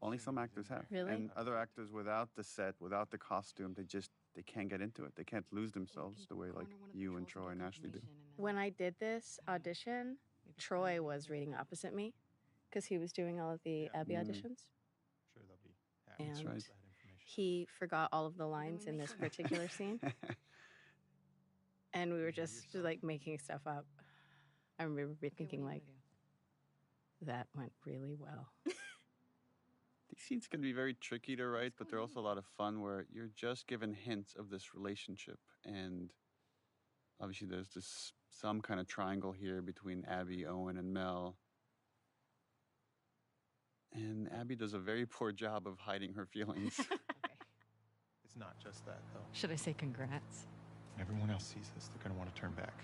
only some actors have. Really? And other actors without the set, without the costume, they can't get into it. They can't lose themselves the way like you and Troy and Ashley do. When I did this audition, Troy was reading opposite me because he was doing all of the Abby auditions. Sure, they'll be happy. And That's right. he forgot all of the lines in this particular scene. And we were just making stuff up. I remember thinking that went really well. These scenes can be very tricky to write, but they're also a lot of fun where you're just given hints of this relationship. And obviously there's some kind of triangle here between Abby, Owen, and Mel. And Abby does a very poor job of hiding her feelings. Okay. It's not just that, though. Should I say congrats? Everyone else sees this. They're going to want to turn back.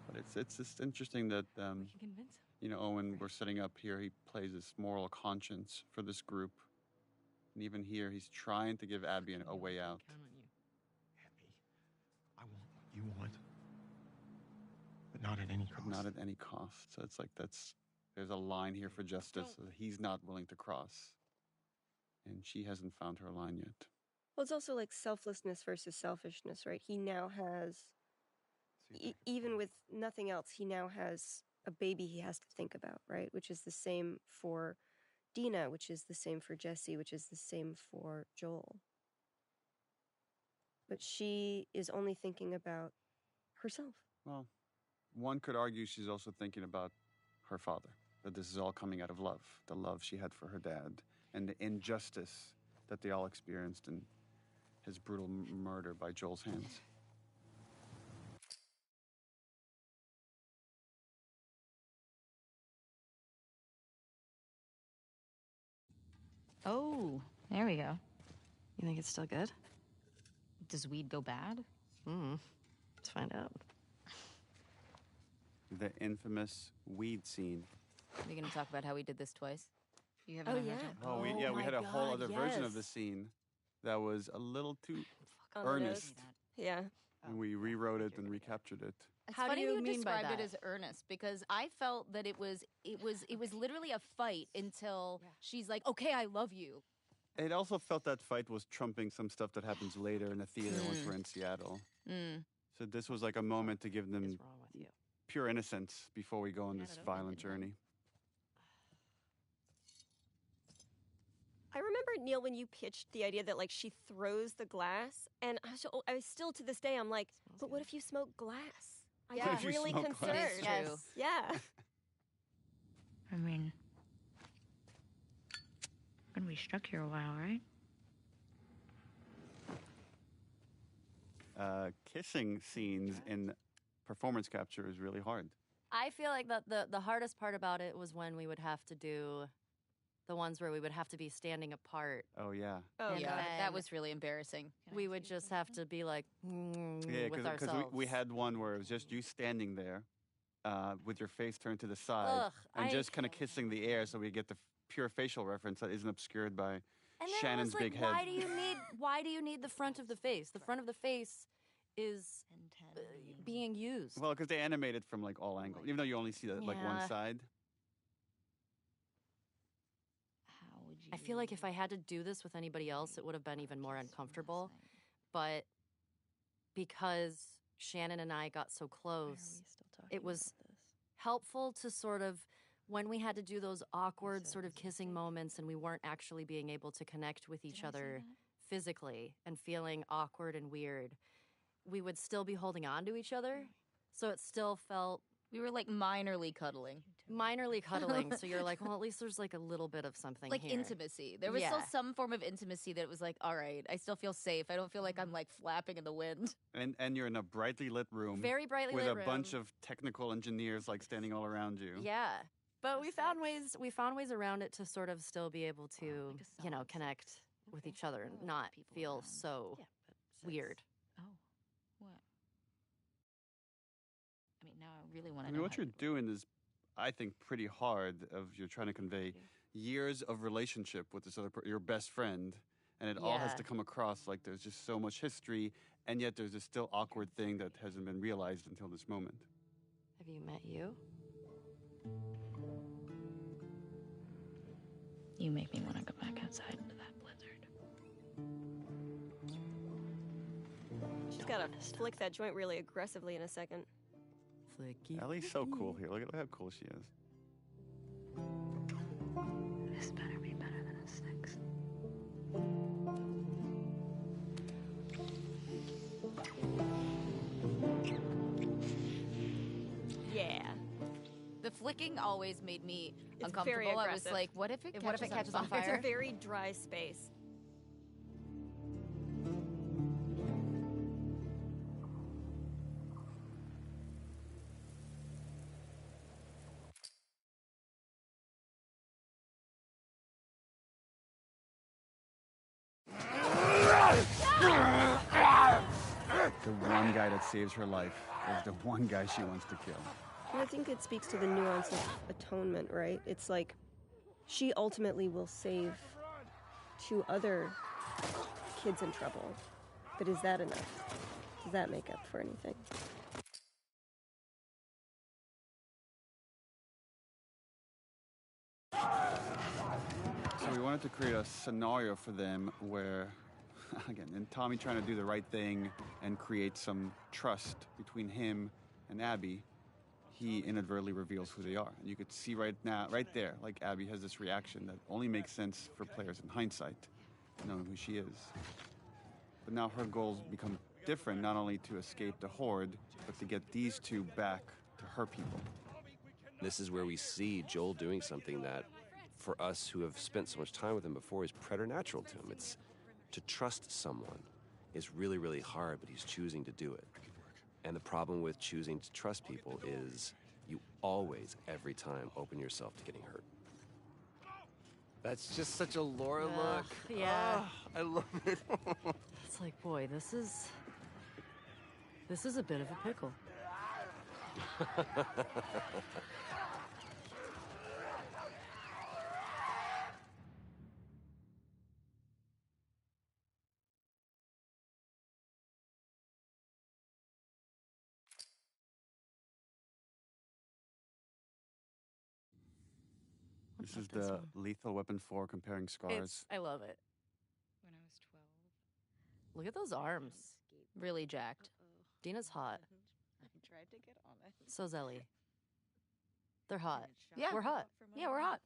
But it's just interesting that, We can convince him. Owen, we're setting up here, he plays this moral conscience for this group. And even here, he's trying to give Abby a way out. Count on you. Abby, I want what you want. But not at any cost. Not at any cost. So it's like there's a line here for justice that he's not willing to cross. And she hasn't found her line yet. Well, it's also like selflessness versus selfishness, right? He now has, even with nothing else, he now has a baby he has to think about, right? Which is the same for Dina, which is the same for Jesse, which is the same for Joel. But she is only thinking about herself. Well, one could argue she's also thinking about her father, that this is all coming out of love, the love she had for her dad, and the injustice that they all experienced in his brutal murder by Joel's hands. Oh, there we go. You think it's still good? Does weed go bad? Let's find out. The infamous weed scene. Are you going to talk about how we did this twice? You haven't Oh, heard yeah. it? Oh, we had a whole other version of the scene that was a little too On the nose. earnest. Yeah. And we rewrote it and recaptured it. It's How do funny you you mean by described it that? as earnest because I felt that it was literally a fight until she's like, "Okay, I love you." It also felt that fight was trumping some stuff that happens later in the theater once we're in Seattle. So this was like a moment to give them What's wrong with you? pure innocence before we go on this violent journey. I remember, Neil, when you pitched the idea that, like, she throws the glass, and I was still, to this day, I'm like, but what if you smoke glass? I What get if you really smoke concerned. glass? It's true. Yeah. I mean, gonna be stuck here a while, right? Kissing scenes in performance capture is really hard. I feel like that the hardest part about it was when we would have to do the ones where we would have to be standing apart. Oh, yeah. Oh, And Yeah, God. then that was really embarrassing. we would just have to be like Yeah, with because ourselves. we had one where it was just you standing there with your face turned to the side Ugh, and I- just kind of kissing the air so we get the pure facial reference that isn't obscured by And then Shannon's it was like, big head. why do you need the front of the face? The front of the face is being used. Well, because they animated from like all angles, even though you only see like one Yeah. side. How would you? I feel like if I had to do this with anybody else, it would have been even more uncomfortable. But because Shannon and I got so close, it was helpful to sort of, when we had to do those awkward sort of kissing moments and we weren't actually being able to connect with each other physically and feeling awkward and weird, we would still be holding on to each other. So it still felt We were like minorly cuddling, minorly cuddling. So you're like, well, at least there's like a little bit of something like here. intimacy. There was still Yeah. some form of intimacy that was like, all right, I still feel safe. I don't feel like I'm like flapping in the wind. And you're in a brightly lit room Very brightly with lit a bunch room. of technical engineers like standing all around you. Yeah. But we found ways around it to sort of still be able to, connect with each other and not feel so weird. Oh, what? I mean, now I really want I to mean, know what you're doing is, I think, pretty hard. You're trying to convey years of relationship with this other your best friend, and it all has Yeah. to come across like there's just so much history, and yet there's this still awkward thing that hasn't been realized until this moment. Have you met you? You make me want to go back outside into that blizzard. She's got to flick that joint really aggressively in a second. Flicky. Ellie's so cool here. Look at how cool she is. This better be better than a 6. Yeah. The flicking always made me It's uncomfortable. very I was aggressive. like, what if it catches on It's fire? a very dry space. The one guy that saves her life is the one guy she wants to kill. And I think it speaks to the nuance of atonement, right? It's like she ultimately will save 2 other kids in trouble. But is that enough? Does that make up for anything? So we wanted to create a scenario for them where, again, and Tommy trying to do the right thing and create some trust between him and Abby, he inadvertently reveals who they are. And you could see right now, right there, like Abby has this reaction that only makes sense for players in hindsight, knowing who she is. But now her goals become different, not only to escape the Horde, but to get these two back to her people. This is where we see Joel doing something that, for us who have spent so much time with him before, is preternatural to him. It's to trust someone is really, really hard, but he's choosing to do it. And the problem with choosing to trust people is you always, every time, open yourself to getting hurt. That's just such a Laura look. Yeah. Oh, I love it. It's like, boy, this is a bit of a pickle. This is the Lethal Weapon 4 comparing scars. I love it. When I was 12. Look at those arms. Really jacked. Dina's hot. I tried to get on it. So's Ellie. They're hot. Yeah. We're hot. Yeah, we're hot.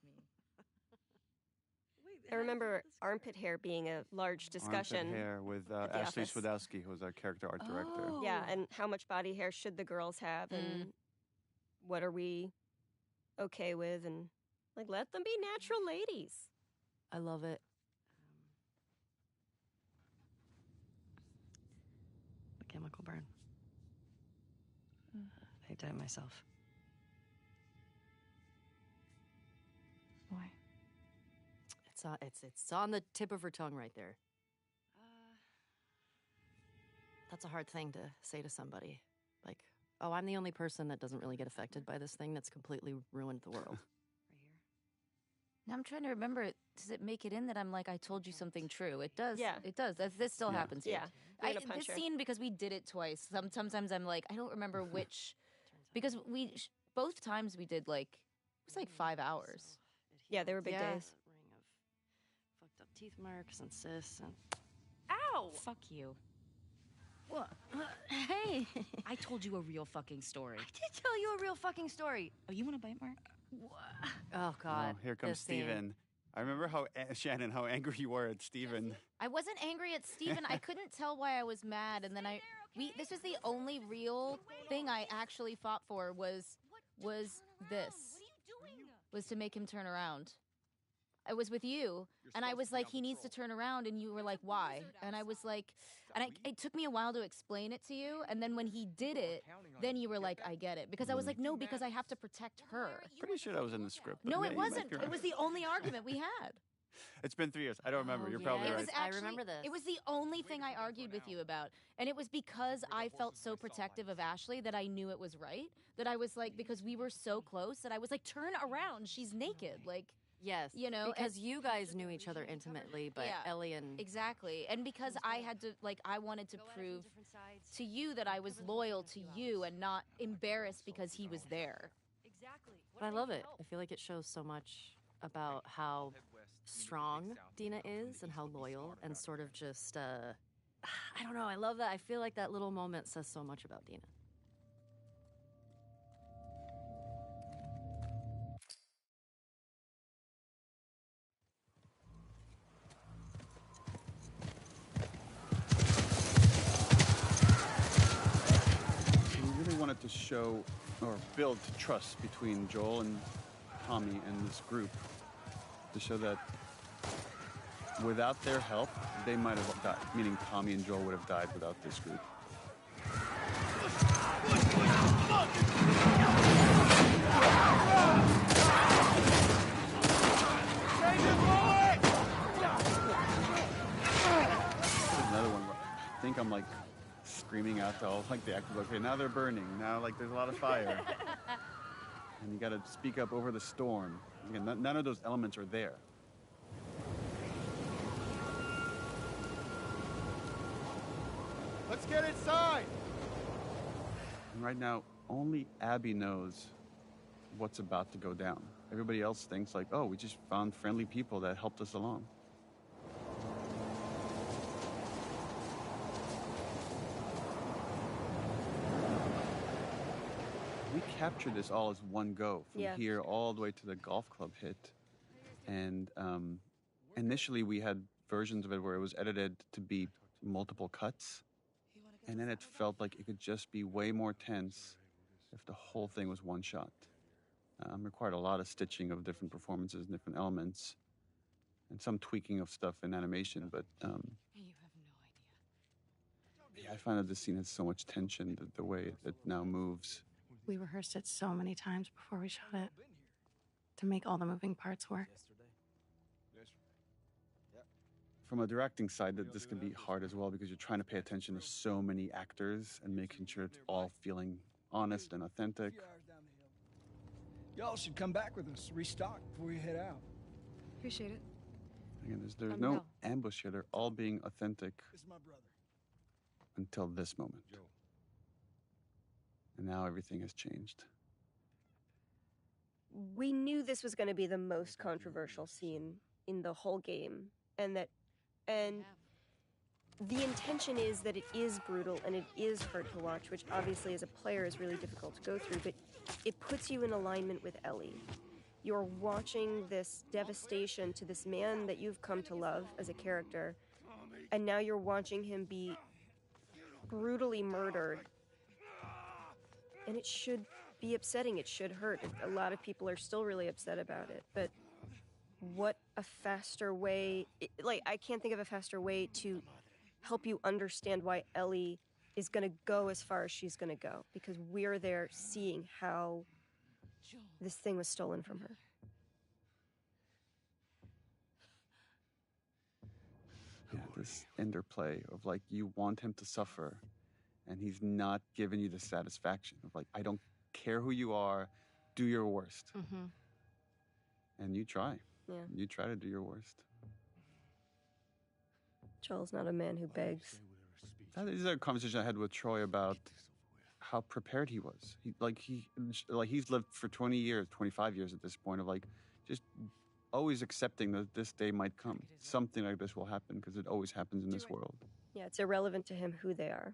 I remember armpit hair being a large discussion. Armpit hair with at the Ashley office. Swedowski, who was our character art director. Yeah, and how much body hair should the girls have, and what are we okay with, and like let them be natural ladies. I love it. The chemical burn. I did it myself. Why? It's on the tip of her tongue right there. That's a hard thing to say to somebody. Like, oh, I'm the only person that doesn't really get affected by this thing that's completely ruined the world. Now I'm trying to remember, does it make it in that I'm like, I told you something true? It does. Yeah. It does. This still happens here. Yeah. You're gonna punch This her. scene, because we did it twice, sometimes I'm like, I don't remember which, because both times we did like, it was like 5 hours. Yeah, they were big days. Ring of fucked up teeth marks and cysts and... Ow! Fuck you. What? Hey! I told you a real fucking story. I did tell you a real fucking story. Oh, you want a bite mark? Oh, God. Oh, here comes This scene. Steven. I remember how, Shannon, how angry you were at Steven. I wasn't angry at Steven. I couldn't tell why I was mad, and then this is the only real thing I actually fought for was this. Was to make him turn around. I was with you, and I was like, he needs to turn around, and you were like, why? And I was like, it took me a while to explain it to you, and then when he did it, then you were like, I get it. Because I was like, no, because I have to protect her. Pretty sure that was in the script. but No, yeah, it you might wasn't. be It right. was the only argument we had. It's been 3 years. I don't remember. You're probably It right. was actually, I remember this. It was the only thing I argued with you about. And it was because I felt so protective of Ashley that I knew it was right. That I was like, because we were so close, that I was like, turn around. She's naked. Like, Yes. you know, because you guys knew each other intimately, but Yeah. Ellie and... Exactly. And because I had to, like, I wanted to prove to you that I was loyal to you and not embarrassed because he was there. But I love it. I feel like it shows so much about how strong Dina is and how loyal and sort of just, I don't know, I love that. I feel like that little moment says so much about Dina. We really wanted to show or build trust between Joel and Tommy and this group to show that without their help, they might have died. Meaning Tommy and Joel would have died without this group. Another one where I think I'm like screaming out to all like the actors, okay, now they're burning. Now like there's a lot of fire. And you gotta speak up over the storm. Again, none of those elements are there. Let's get inside! And right now, only Abby knows what's about to go down. Everybody else thinks like, oh, we just found friendly people that helped us along. We captured this all as one go, from Yeah. here all the way to the golf club hit. And initially we had versions of it where it was edited to be multiple cuts. And then it felt like it could just be way more tense if the whole thing was one shot. Required a lot of stitching of different performances and different elements, and some tweaking of stuff in animation, but yeah, I find that this scene has so much tension, the way it now moves. We rehearsed it so many times before we shot it to make all the moving parts work. From a directing side, that this can be hard as well, because you're trying to pay attention to so many actors and making sure it's all feeling honest and authentic. Y'all should come back with us, restock before you head out. Appreciate it. Again, there's no ambush here. They're all being authentic This is my brother. until this moment. And now everything has changed. We knew this was going to be the most controversial scene in the whole game, and the intention is that it is brutal and it is hard to watch, which obviously as a player is really difficult to go through, but it puts you in alignment with Ellie. You're watching this devastation to this man that you've come to love as a character, and now you're watching him be brutally murdered. And it should be upsetting, it should hurt. A lot of people are still really upset about it, but what a faster way, I can't think of a faster way to help you understand why Ellie is going to go as far as she's going to go, because we're there seeing how this thing was stolen from her. Yeah, this interplay of like, you want him to suffer, and he's not giving you the satisfaction of like, I don't care who you are, do your worst. Mm-hmm. And you try. Yeah. You try to do your worst. Joel's not a man who begs. That is a conversation I had with Troy about how prepared he was. He's lived for 20 years, 25 years at this point, of like just always accepting that this day might come. Something like this will happen, because it always happens in this world. Yeah, it's irrelevant to him who they are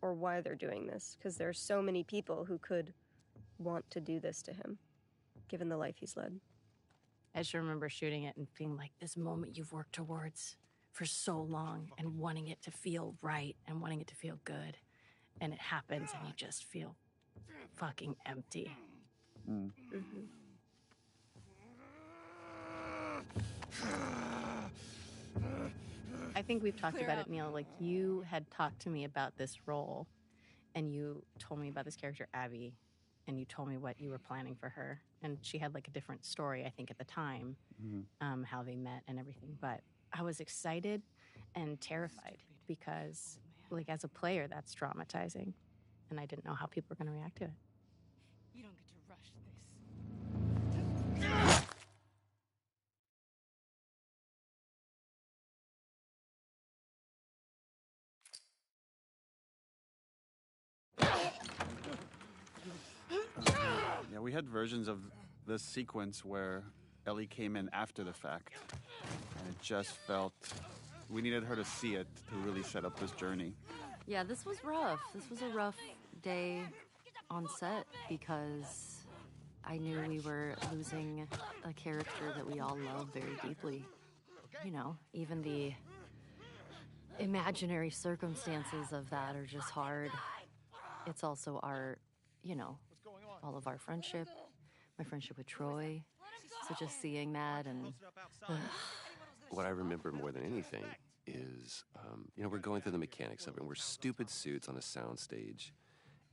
or why they're doing this, because there are so many people who could want to do this to him, given the life he's led. I just remember shooting it and being like, this moment you've worked towards for so long, and wanting it to feel right and wanting it to feel good. And it happens and you just feel fucking empty. Mm. Mm-hmm. I think we've talked about it, Neil. Like, you had talked to me about this role, and you told me about this character, Abby, and you told me what you were planning for her. And she had like a different story, I think, at the time, how they met and everything. But I was excited and terrified because, like, as a player, that's traumatizing. And I didn't know how people were going to react to it. You don't get to rush this. Yeah, we had versions of this sequence where Ellie came in after the fact, and it just felt we needed her to see it to really set up this journey. Yeah, this was rough. This was a rough day on set because I knew we were losing a character that we all love very deeply. You know, even the imaginary circumstances of that are just hard. It's also our, you know, all of our friendship, my friendship with Troy. So just seeing that and... What I remember more than anything is, you know, we're going through the mechanics of it, and we're stupid suits on a soundstage,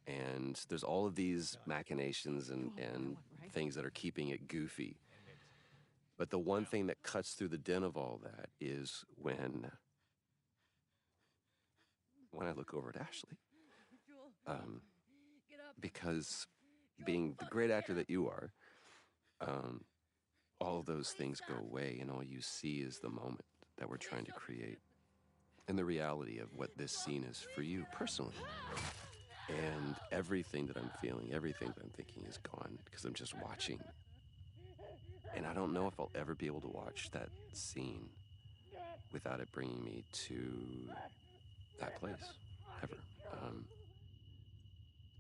and there's all of these machinations and things that are keeping it goofy. But the one thing that cuts through the din of all that is when I look over at Ashley. Because being the great actor that you are, all of those things go away, and all you see is the moment that we're trying to create and the reality of what this scene is for you personally. And everything that I'm feeling, everything that I'm thinking is gone because I'm just watching. And I don't know if I'll ever be able to watch that scene without it bringing me to that place, ever.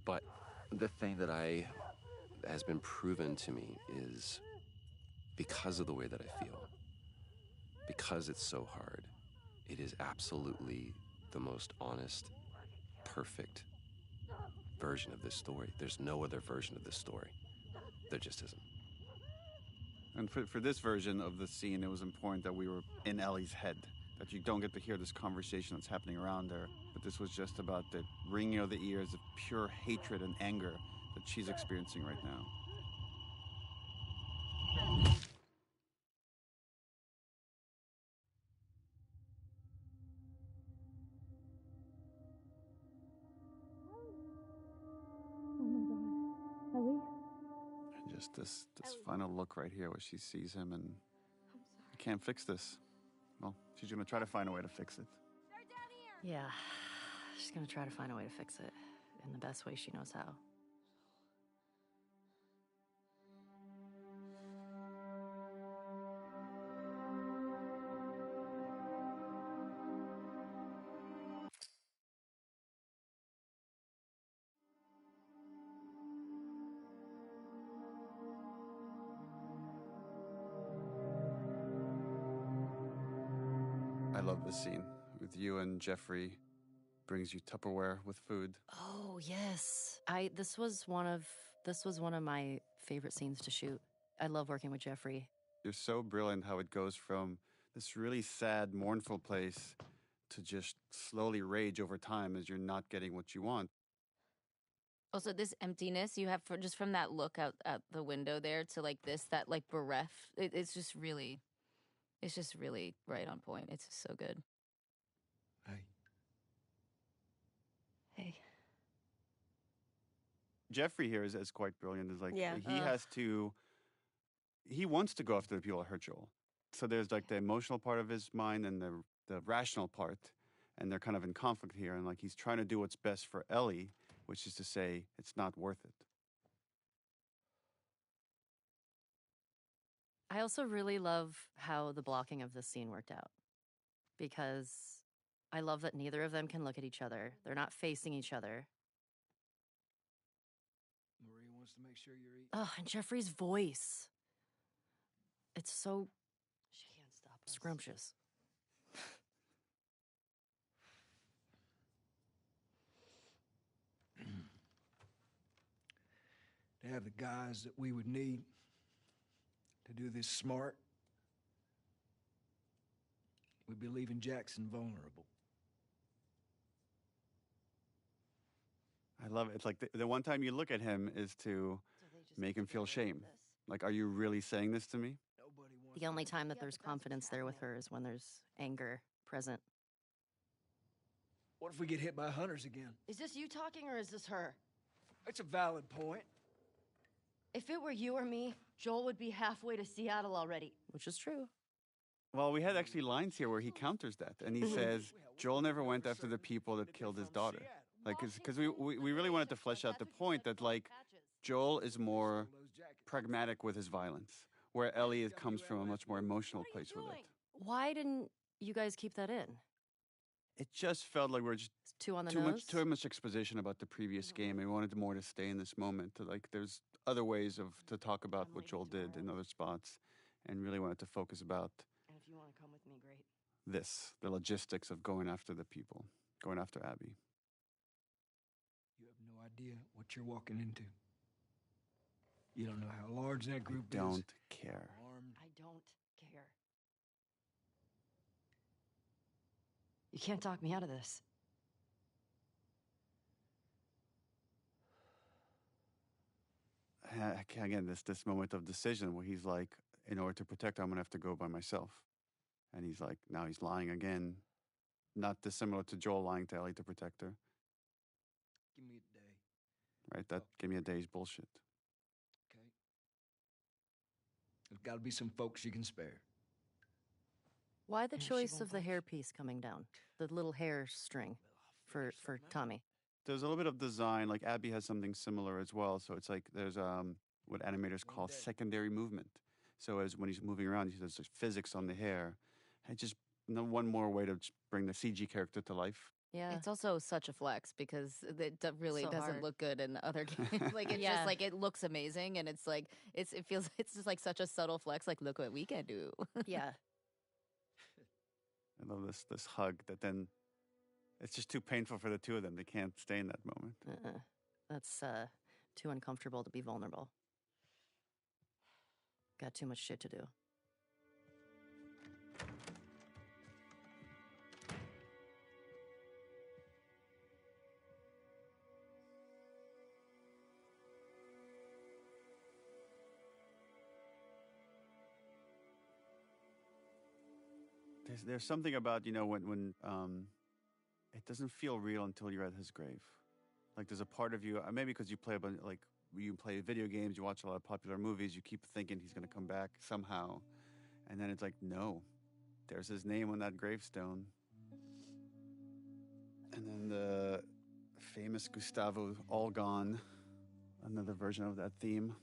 But The thing that has been proven to me is because of the way that I feel, because it's so hard, it is absolutely the most honest, perfect version of this story. There's no other version of this story. There just isn't. And for this version of the scene, it was important that we were in Ellie's head, that you don't get to hear this conversation that's happening around her, but this was just about the ringing of the ears of pure hatred and anger that she's experiencing right now. Oh my God. Ellie? And just this final look right here where she sees him and you can't fix this. Well, she's gonna try to find a way to fix it. Yeah, she's gonna try to find a way to fix it in the best way she knows how. I love this scene with you and Jeffrey. Brings you Tupperware with food. Oh yes, this was one of my favorite scenes to shoot. I love working with Jeffrey. You're so brilliant how it goes from this really sad, mournful place to just slowly rage over time as you're not getting what you want. Also, this emptiness you have just from that look out the window there to like this, that like bereft. It's just really right on point. It's just so good. Hey. Hey. Jeffrey here is quite brilliant. Is like Yeah. he wants to go after the people that hurt Joel. So there's like the emotional part of his mind and the rational part, and they're kind of in conflict here. And like he's trying to do what's best for Ellie, which is to say it's not worth it. I also really love how the blocking of this scene worked out, because I love that neither of them can look at each other. They're not facing each other. Maria wants to make sure you're eating. Oh, and Jeffrey's voice. It's so She can't stop us. scrumptious. To have the guys that we would need to do this smart, we'd be leaving Jackson vulnerable. I love it. It's like the one time you look at him is to make him feel shame. Like, are you really saying this to me? The only time that there's confidence there with her is when there's anger present. What if we get hit by hunters again? Is this you talking or is this her? It's a valid point. If it were you or me, Joel would be halfway to Seattle already. Which is true. Well, we had actually lines here where he counters that, and he says Joel never went after the people that killed his daughter. Like, because we really wanted to flesh out the point that like Joel is more pragmatic with his violence, where Ellie comes from a much more emotional place with it. Why didn't you guys keep that in? It just felt like we're just Too on the nose? too much exposition about the previous game. And we wanted more to stay in this moment. Like, there's other ways to talk about what Joel did in other spots, and really wanted to focus about And if you want to come with me, great. the logistics of going after the people, going after Abby. You have no idea what you're walking into. You don't know how large that group is. Don't care. I don't care. You can't talk me out of this. Again, this moment of decision where he's like, in order to protect her, I'm gonna have to go by myself. And he's like, now he's lying again. Not dissimilar to Joel lying to Ellie to protect her. Give me a day. Right? That give me a day's bullshit. Okay. There's got to be some folks you can spare. Why the And she choice won't of the budge. hairpiece coming down? The little hair string for Tommy. There's a little bit of design, like Abby has something similar as well. So it's like there's what animators call secondary movement. So as when he's moving around, there's physics on the hair. And just one more way to just bring the CG character to life. Yeah. It's also such a flex because it really So doesn't hard. look good in other games. Like it's Yeah. just like it looks amazing, and it's like it feels it's just like such a subtle flex. Like look what we can do. Yeah. I love this hug that then it's just too painful for the two of them. They can't stay in that moment. That's too uncomfortable to be vulnerable. Got too much shit to do. There's something about, you know, when it doesn't feel real until you're at his grave. Like there's a part of you, maybe because you play a bunch, like you play video games, you watch a lot of popular movies, you keep thinking he's going to come back somehow. And then it's like, no, there's his name on that gravestone. And then the famous Gustavo All Gone, another version of that theme.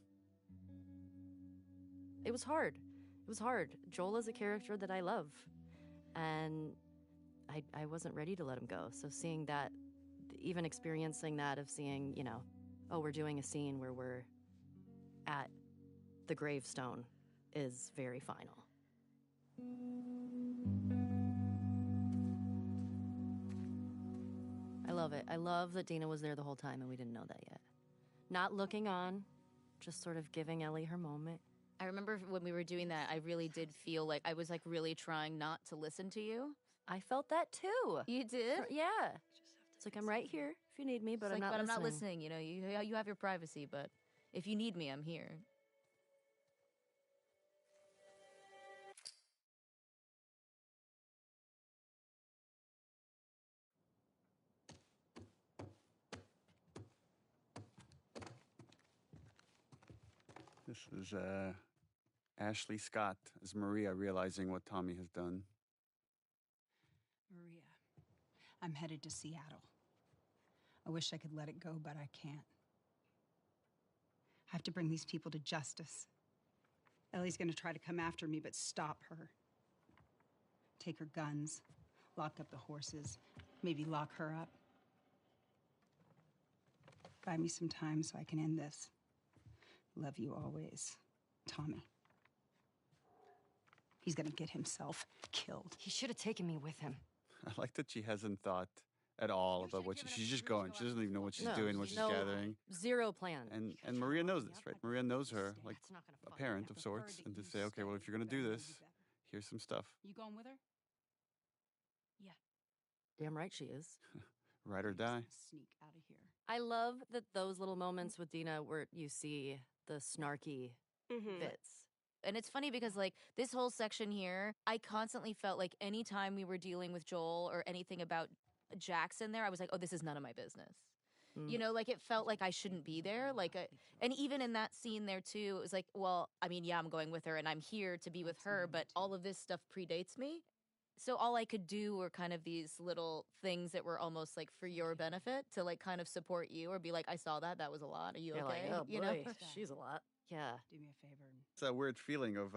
It was hard. It was hard. Joel is a character that I love. And I wasn't ready to let him go. So seeing that, even experiencing that of seeing, you know, oh, we're doing a scene where we're at the gravestone is very final. I love it. I love that Dina was there the whole time and we didn't know that yet. Not looking on, just sort of giving Ellie her moment. I remember when we were doing that, I really did feel like I was like really trying not to listen to you. I felt that too. You did? Yeah. It's like I'm right here if you need me, but It's I'm like, not but listening. I'm not listening. You know, you have your privacy, but if you need me, I'm here. This is Ashley Scott as Maria realizing what Tommy has done. Maria, I'm headed to Seattle. I wish I could let it go, but I can't. I have to bring these people to justice. Ellie's gonna try to come after me, but stop her. Take her guns, lock up the horses, maybe lock her up. Buy me some time so I can end this. Love you always, Tommy. He's gonna get himself killed. He should have taken me with him. I like that she hasn't thought at all about what she's just going. She doesn't even know what she's doing, what she's gathering. Zero plan. And Maria knows this, right? Maria knows her, like a parent of sorts, and to say, okay, well, if you're going to do this, here's some stuff. You going with her? Yeah. Damn right she is. Ride or die. Sneak out of here. I love that those little moments with Dina where you see the snarky bits. And it's funny because, like, this whole section here, I constantly felt like anytime we were dealing with Joel or anything about Jackson there, I was like, oh, this is none of my business. You know, like, it felt like I shouldn't be there. Like, and even in that scene there, too, it was like, well, I mean, yeah, I'm going with her and I'm here to be with her, but all of this stuff predates me. So all I could do were kind of these little things that were almost like for your benefit to, like, kind of support you or be like, I saw that was a lot. Are you You're okay? like, oh, you boy, know? she's a lot. Yeah. Do me a favor. It's that weird feeling of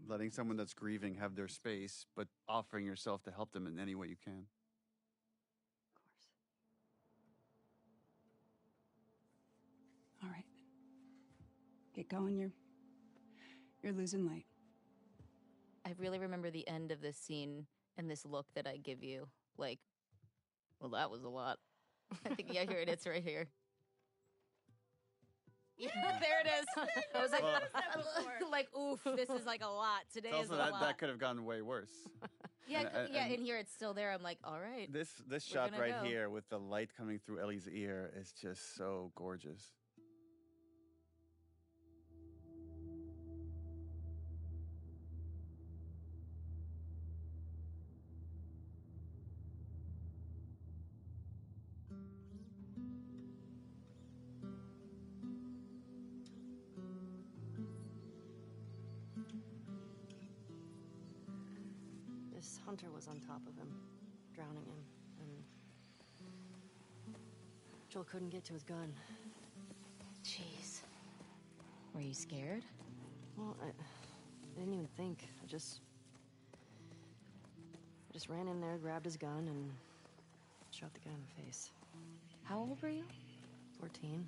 letting someone that's grieving have their space, but offering yourself to help them in any way you can. All right. Get going. You're losing light. I really remember the end of this scene and this look that I give you. Like, well, that was a lot. I think, yeah, here it is right here. Yeah, there it is. I was like, like, oof, this is like a lot. Today It's is also a lot. that could have gone way worse. Yeah, And- and here it's still there. I'm like, all right. This we're shot gonna right go. here with the light coming through Ellie's ear is just so gorgeous. This hunter was on top of him, drowning him, and Joel couldn't get to his gun. Jeez. Were you scared? Well, I didn't even think. I just ran in there, grabbed his gun, and Shot the guy in the face. How old were you? 14.